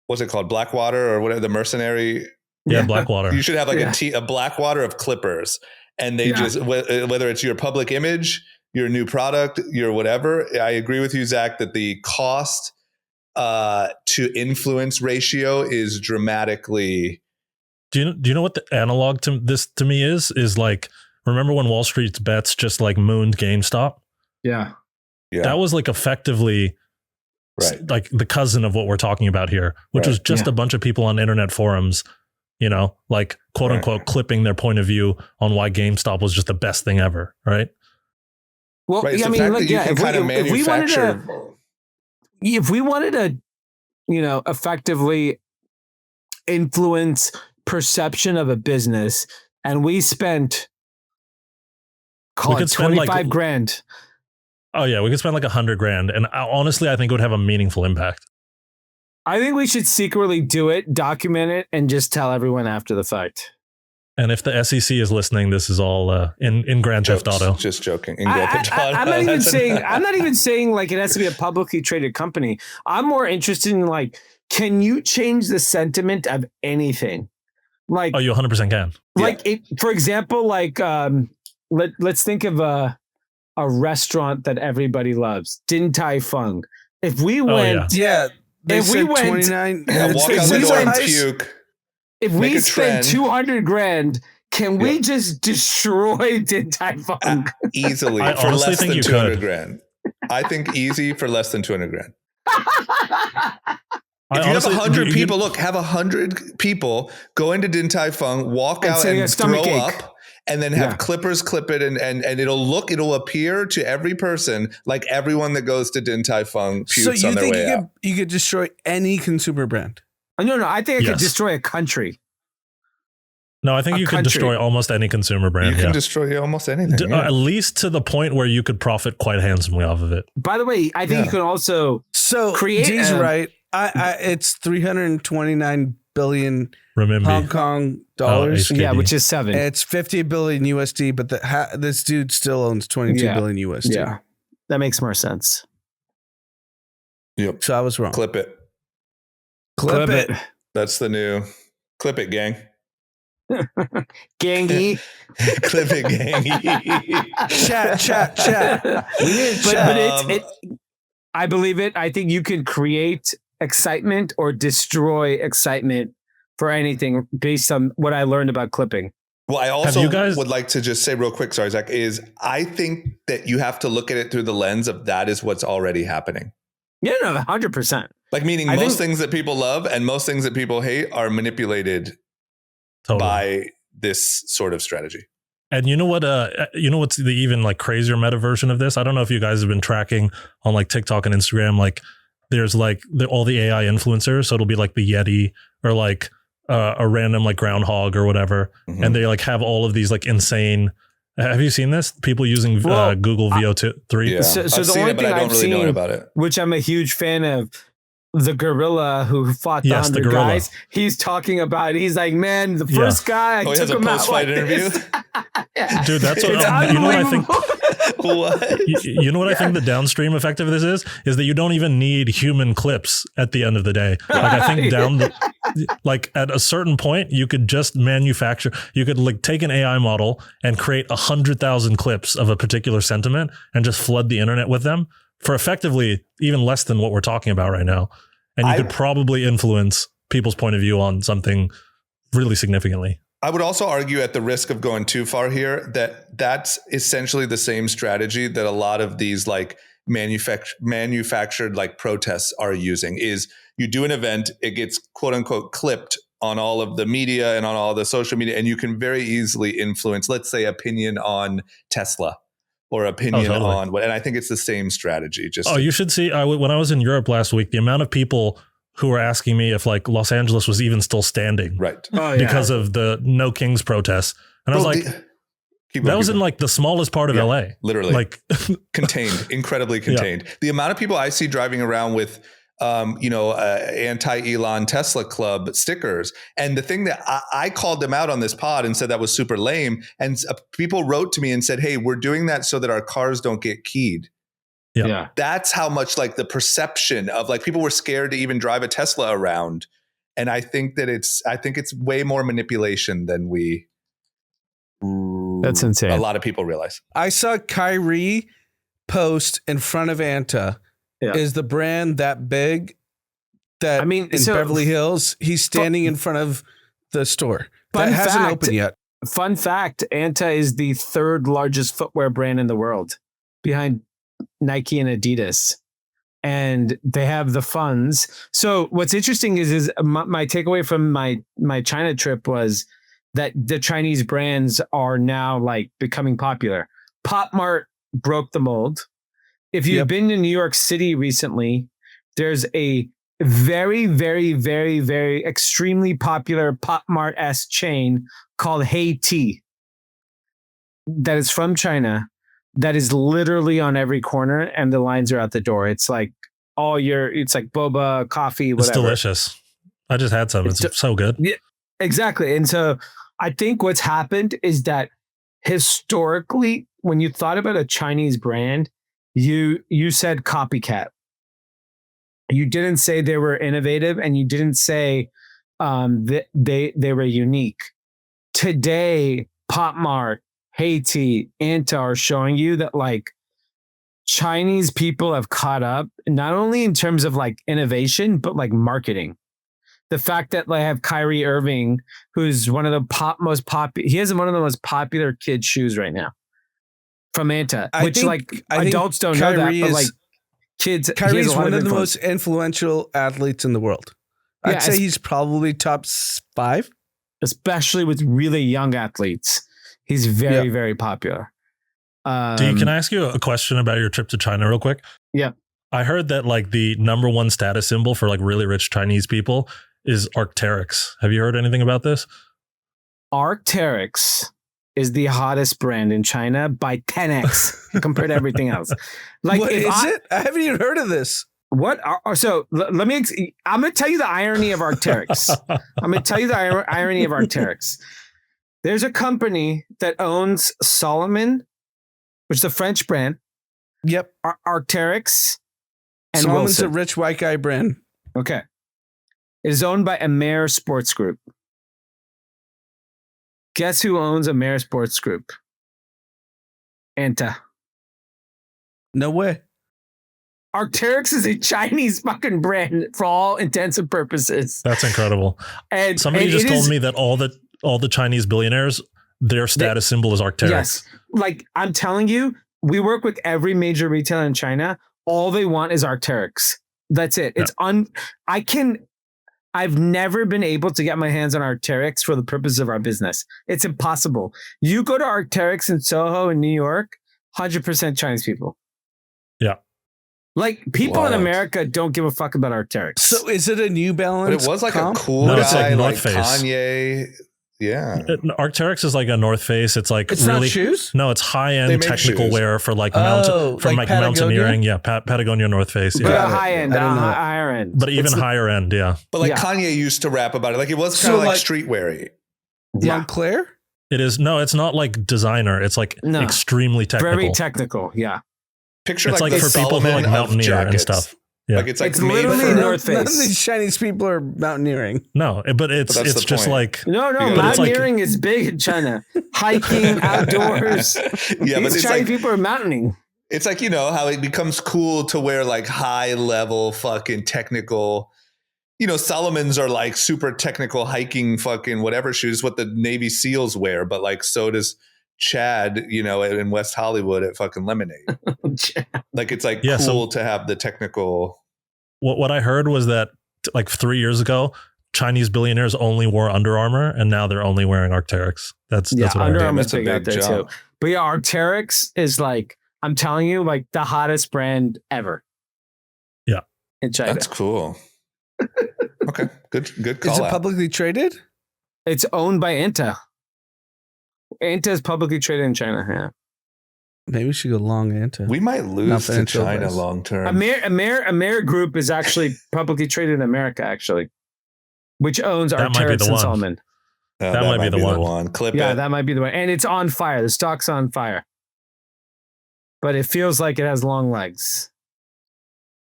Speaker 1: what's it called? Blackwater or whatever, the mercenary.
Speaker 4: Yeah, Blackwater.
Speaker 1: You should have like a Blackwater of clippers. And they just, whether it's your public image, your new product, your whatever. I agree with you, Zach, that the cost to influence ratio is dramatically.
Speaker 4: Do you know what the analog to this to me is? Is like, remember when Wall Street's bets just like mooned GameStop?
Speaker 3: Yeah.
Speaker 4: That was like effectively like the cousin of what we're talking about here, which was just a bunch of people on internet forums, like quote unquote clipping their point of view on why GameStop was just the best thing ever. Right.
Speaker 3: Well, I mean, like, if we wanted to, effectively influence perception of a business, and we spent, call it 25 grand.
Speaker 4: Oh yeah, we could spend like $100,000, and honestly, I think it would have a meaningful impact.
Speaker 3: I think we should secretly do it, document it, and just tell everyone after the fact.
Speaker 4: And if the SEC is listening, this is all in Grand Theft Auto.
Speaker 1: Just joking. In Grand Theft Auto.
Speaker 3: I'm not even saying like it has to be a publicly traded company. I'm more interested in like, can you change the sentiment of anything? Like,
Speaker 4: you 100% can.
Speaker 3: Like for example, like let's think of a restaurant that everybody loves, Din Tai Fung. If we went,
Speaker 2: if we went 29,
Speaker 1: walk out the door and puke.
Speaker 3: If we spend $200,000, can we just destroy Din Tai Fung
Speaker 1: easily for less than $200,000? I think easy for less than $200,000. If you have 100 people, have 100 people go into Din Tai Fung, walk out and throw up, and then have clippers clip it, and it'll appear to every person like everyone that goes to Din Tai Fung pukes on their way out.
Speaker 2: You could destroy any consumer brand?
Speaker 3: No. I think I could destroy a country.
Speaker 4: No, I think you could destroy almost any consumer brand.
Speaker 1: You can destroy almost anything.
Speaker 4: At least to the point where you could profit quite handsomely off of it.
Speaker 3: By the way, I think you can also create.
Speaker 2: D's right. It's 329 billion renminbi. Hong Kong dollars.
Speaker 3: Which is 7.
Speaker 2: It's 50 billion USD, but this dude still owns 22 billion USD.
Speaker 3: Yeah, that makes more sense.
Speaker 1: Yep.
Speaker 2: So I was wrong.
Speaker 1: Clip it.
Speaker 2: Clip it.
Speaker 1: That's the new clip it, gang.
Speaker 3: Gangy.
Speaker 1: Clip it, gangy.
Speaker 2: Chat.
Speaker 3: But I believe it. I think you can create excitement or destroy excitement for anything based on what I learned about clipping.
Speaker 1: Well, I also would like to just say real quick, sorry, Zach, I think that you have to look at it through the lens of that is what's already happening.
Speaker 3: Yeah, no, 100%.
Speaker 1: Like meaning most things that people love and most things that people hate are manipulated by this sort of strategy.
Speaker 4: And you know what? What's the even like crazier meta version of this? I don't know if you guys have been tracking on like TikTok and Instagram. Like, there's like all the AI influencers, so it'll be like the Yeti or like a random like groundhog or whatever, and they like have all of these like insane. Have you seen this? People using Google VO3.
Speaker 1: Yeah.
Speaker 3: So the only thing I've seen about it, which I'm a huge fan of, the gorilla who fought the 100 guys. He's talking about. He's like, man, the first guy.
Speaker 1: He has a post-fight interview.
Speaker 4: Dude, that's what you know. What I think. What? You know what I think the downstream effect of this is that you don't even need human clips at the end of the day. Like I think like at a certain point, you could just manufacture. You could like take an AI model and create 100,000 clips of a particular sentiment and just flood the internet with them for effectively even less than what we're talking about right now. And you could probably influence people's point of view on something really significantly.
Speaker 1: I would also argue, at the risk of going too far here, that that's essentially the same strategy that a lot of these like manufactured like protests are using. Is you do an event, it gets quote unquote clipped on all of the media and on all the social media, and you can very easily influence, let's say, opinion on Tesla or opinion on what. And I think it's the same strategy.
Speaker 4: You should see. When I was in Europe last week, the amount of people who were asking me if like Los Angeles was even still standing,
Speaker 1: right?
Speaker 4: Because of the No Kings protests, and I was like, that was in like the smallest part of LA,
Speaker 1: literally, like contained, incredibly contained. The amount of people I see driving around with, anti-Elon Tesla Club stickers, and the thing that I called them out on this pod and said that was super lame, and people wrote to me and said, "Hey, we're doing that so that our cars don't get keyed."
Speaker 4: Yeah.
Speaker 1: That's how much like the perception of like people were scared to even drive a Tesla around. And I think that it's way more manipulation than
Speaker 3: that's insane.
Speaker 1: A lot of people realize.
Speaker 2: I saw Kyrie post in front of Anta. Is the brand that big that in Beverly Hills, he's standing in front of the store that hasn't opened yet.
Speaker 3: Fun fact, Anta is the third largest footwear brand in the world behind Nike and Adidas, and they have the funds. So what's interesting is my takeaway from my China trip was that the Chinese brands are now like becoming popular. Pop Mart broke the mold. If you've been to New York City recently, there's a very, very, very, very extremely popular Pop Mart-esque chain called Hey Tea that is from China. That is literally on every corner, and the lines are out the door. It's like it's like boba, coffee, whatever.
Speaker 4: It's delicious. I just had some. It's so good.
Speaker 3: Yeah, exactly. And so I think what's happened is that historically, when you thought about a Chinese brand, you said copycat. You didn't say they were innovative, and you didn't say that they were unique. Today, Pop Mart, Haiti, Anta are showing you that like Chinese people have caught up, not only in terms of like innovation, but like marketing. The fact that I have Kyrie Irving, who's one of the most popular, he has one of the most popular kids' shoes right now from Anta, which adults don't know that, but like kids.
Speaker 2: Kyrie's one of the most influential athletes in the world. I'd say he's probably top 5,
Speaker 3: especially with really young athletes. He's very, very popular.
Speaker 4: Can I ask you a question about your trip to China real quick?
Speaker 3: Yeah.
Speaker 4: I heard that like the number one status symbol for like really rich Chinese people is Arc'teryx. Have you heard anything about this?
Speaker 3: Arc'teryx is the hottest brand in China by 10x compared to everything else. Like,
Speaker 2: what is it? I haven't even heard of this.
Speaker 3: What? So let me. I'm going to tell you the irony of Arc'teryx. I'm going to tell you the irony of Arc'teryx. There's a company that owns Solomon, which is a French brand.
Speaker 2: Yep.
Speaker 3: Arc'teryx. And
Speaker 2: Solomon's
Speaker 3: Wilson.
Speaker 2: a rich white guy brand.
Speaker 3: Okay. It is owned by Amer Sports Group. Guess who owns Amer Sports Group? Anta.
Speaker 2: No way.
Speaker 3: Arc'teryx is a Chinese fucking brand for all intents and purposes.
Speaker 4: That's incredible. And somebody just told me that all the Chinese billionaires, their status symbol is Arc'teryx. Yes.
Speaker 3: Like I'm telling you, we work with every major retailer in China. All they want is Arc'teryx. That's it. It's I've never been able to get my hands on Arc'teryx for the purpose of our business. It's impossible. You go to Arc'teryx in Soho in New York, 100% Chinese people.
Speaker 4: Yeah.
Speaker 3: Like people in America don't give a fuck about Arc'teryx.
Speaker 2: So is it a New Balance?
Speaker 1: But it was like
Speaker 2: comp?
Speaker 1: a cool guy,
Speaker 4: it's like North
Speaker 1: like
Speaker 4: Face.
Speaker 1: Kanye. Yeah.
Speaker 4: Arc'teryx is like a North Face. It's like
Speaker 2: it's really not shoes.
Speaker 4: No, it's high end technical
Speaker 1: shoes.
Speaker 4: Wear for like mountaineering. Yeah, Patagonia North Face. Yeah,
Speaker 3: high end, higher end,
Speaker 4: but even higher end. Yeah,
Speaker 1: but like Kanye used to rap about it. Like it was kind of like streetwear-y.
Speaker 2: Montclair.
Speaker 4: It is. No, it's not like designer. It's like extremely technical.
Speaker 3: Very technical. Yeah.
Speaker 1: Picture
Speaker 4: it's
Speaker 1: like
Speaker 4: for people who like mountaineer and stuff. Yeah.
Speaker 1: Like it's
Speaker 3: literally North Face.
Speaker 2: None of these Chinese people are mountaineering.
Speaker 4: No, but it's just like
Speaker 3: no. Mountaineering is big in China. Hiking, outdoors.
Speaker 1: Yeah, but
Speaker 3: these Chinese people are mountaineering.
Speaker 1: It's like, you know, how it becomes cool to wear like high level fucking technical, Salomons are like super technical hiking fucking whatever shoes, what the Navy SEALs wear, but like so does Chad, in West Hollywood at fucking Lemonade. Like it's like cool to have the technical.
Speaker 4: What I heard was that like 3 years ago, Chinese billionaires only wore Under Armour, and now they're only wearing Arc'teryx. That's what
Speaker 3: Under
Speaker 4: I heard.
Speaker 3: Armour's big out there too. But yeah, Arc'teryx is like, I'm telling you, like the hottest brand ever.
Speaker 4: Yeah,
Speaker 3: in China.
Speaker 1: That's cool. Okay, good call.
Speaker 2: Is it publicly traded?
Speaker 3: It's owned by Inta. Inta is publicly traded in China. Yeah.
Speaker 2: Maybe we should go long Inta.
Speaker 1: We might lose to China long term.
Speaker 3: Amir Group is actually publicly traded in America, actually, which owns Arc'teryx and Salomon.
Speaker 1: That might be the one. Clip it.
Speaker 3: That might be the one. And it's on fire. The stock's on fire. But it feels like it has long legs.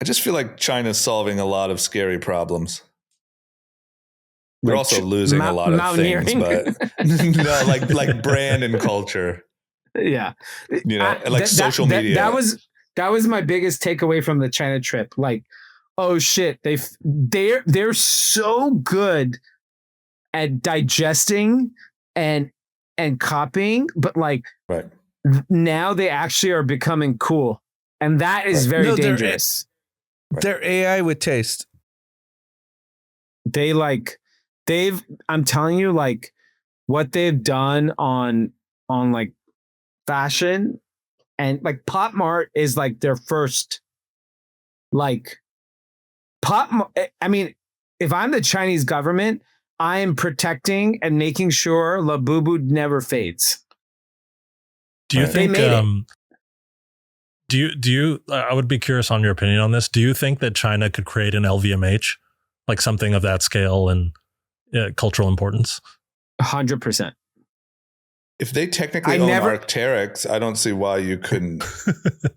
Speaker 1: I just feel like China's solving a lot of scary problems. They're also losing a lot of things, but no, like brand and culture.
Speaker 3: Yeah,
Speaker 1: like social media.
Speaker 3: That was my biggest takeaway from the China trip. Like, oh shit, they're so good at digesting and copying, but like now they actually are becoming cool, and that is very dangerous.
Speaker 2: They're AI with taste.
Speaker 3: I'm telling you, like what they've done on like fashion and like Pop Mart is like their first like I mean, if I'm the Chinese government, I am protecting and making sure Labubu never fades.
Speaker 4: Do you think do you I would be curious on your opinion on this. Do you think that China could create an LVMH, like something of that scale and cultural importance?
Speaker 3: 100%.
Speaker 1: If they technically own Arc'teryx, I don't see why you couldn't.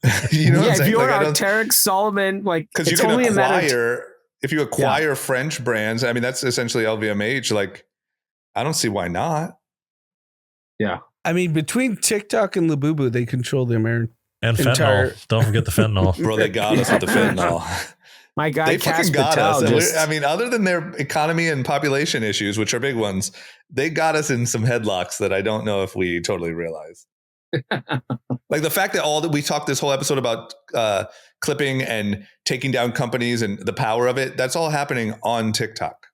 Speaker 3: If you own Arc'teryx, Salomon, like
Speaker 1: because you can acquire. If you acquire French brands, I mean that's essentially LVMH. Like, I don't see why not.
Speaker 3: Yeah,
Speaker 2: I mean between TikTok and Labubu, they control the American
Speaker 4: and fentanyl. Don't forget the fentanyl,
Speaker 1: bro. They got us with the fentanyl.
Speaker 3: My guy,
Speaker 1: they fucking got us. I mean, other than their economy and population issues, which are big ones, they got us in some headlocks that I don't know if we totally realize. Like the fact that we talked this whole episode about clipping and taking down companies and the power of it, that's all happening on TikTok.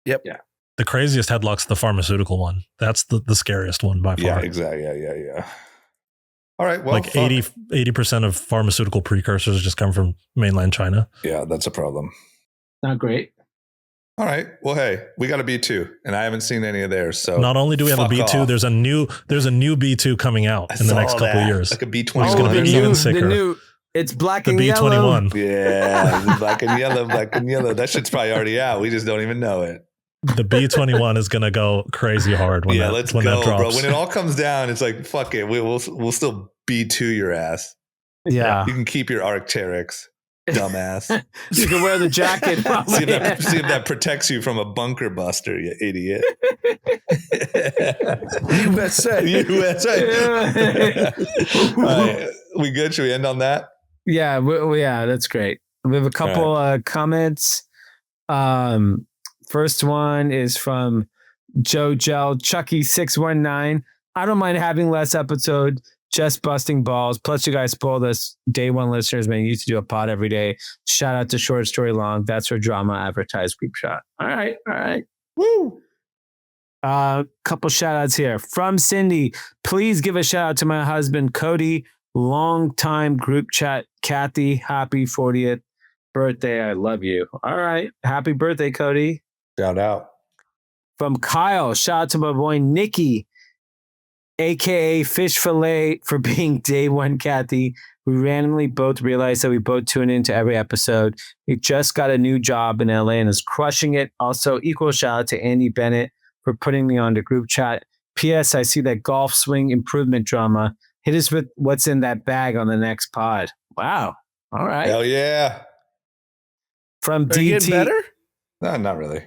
Speaker 2: Yep.
Speaker 1: Yeah.
Speaker 4: The craziest headlock's the pharmaceutical one. That's the scariest one by far.
Speaker 1: Yeah, exactly. Yeah. All right. Well,
Speaker 4: like 80% of pharmaceutical precursors just come from mainland China.
Speaker 1: Yeah, that's a problem.
Speaker 3: Not great.
Speaker 1: All right. Well, hey, we got a B2 and I haven't seen any of theirs. So
Speaker 4: not only do we have a B2, there's a new B2 coming out in the next couple of years.
Speaker 1: Like a B21.
Speaker 4: It's going to be even sicker.
Speaker 3: It's black
Speaker 4: and
Speaker 3: yellow.
Speaker 4: The B21.
Speaker 1: Yeah, black and yellow. That shit's probably already out. We just don't even know it.
Speaker 4: The B21 is going to go crazy hard when that drops.
Speaker 1: Bro. When it all comes down, it's like, fuck it. We'll still B2 your ass.
Speaker 3: Yeah.
Speaker 1: You can keep your Arc'teryx, dumbass.
Speaker 3: You can wear the jacket.
Speaker 1: see if that protects you from a bunker buster, you idiot. USA. All right. We good? Should we end on that?
Speaker 3: Yeah. Yeah, that's great. We have a couple comments. First one is from Joe Gel Chucky 619. I don't mind having less episode, just busting balls. Plus, you guys spoiled us. Day one listeners, man, you used to do a pod every day. Shout out to Short Story Long. That's our drama advertised group shot. All right. Woo. Couple shout outs here from Cindy. Please give a shout out to my husband, Cody. Long time group chat. Kathy, happy 40th birthday. I love you. All right. Happy birthday, Cody.
Speaker 1: Shout out.
Speaker 3: From Kyle, shout out to my boy Nikki, aka Fish Fillet, for being day one Kathy. We randomly both realized that we both tune into every episode. He just got a new job in LA and is crushing it. Also, equal shout out to Andy Bennett for putting me on the group chat. P.S. I see that golf swing improvement drama. Hit us with what's in that bag on the next pod. Wow. All right.
Speaker 1: Hell yeah.
Speaker 3: From
Speaker 2: DT. Are you getting better?
Speaker 1: No, not really.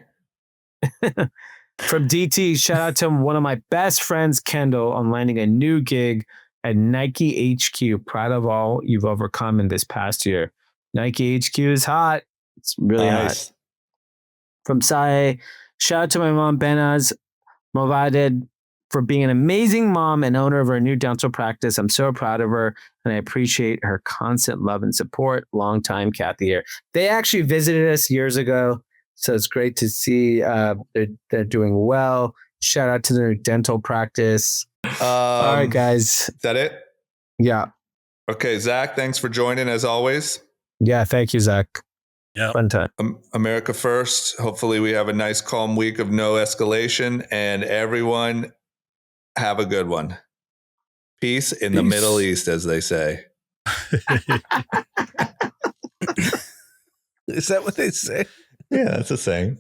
Speaker 3: From DT, shout out to one of my best friends, Kendall, on landing a new gig at Nike HQ. Proud of all you've overcome in this past year. Nike HQ is hot. It's really hot. from Sai. Shout out to my mom, Benaz Movaded, for being an amazing mom and owner of her new dental practice. I'm so proud of her, and I appreciate her constant love and support. Long time, Kathy here. They actually visited us years ago, so it's great to see they're doing well. Shout out to their dental practice. All right, guys.
Speaker 1: Is that it?
Speaker 3: Yeah.
Speaker 1: Okay, Zach, thanks for joining as always.
Speaker 3: Yeah, thank you, Zach.
Speaker 4: Yeah.
Speaker 3: Fun time.
Speaker 1: America first. Hopefully we have a nice calm week of no escalation, and everyone have a good one. Peace in the Middle East, as they say.
Speaker 2: Is that what they say?
Speaker 1: Yeah, that's a saying.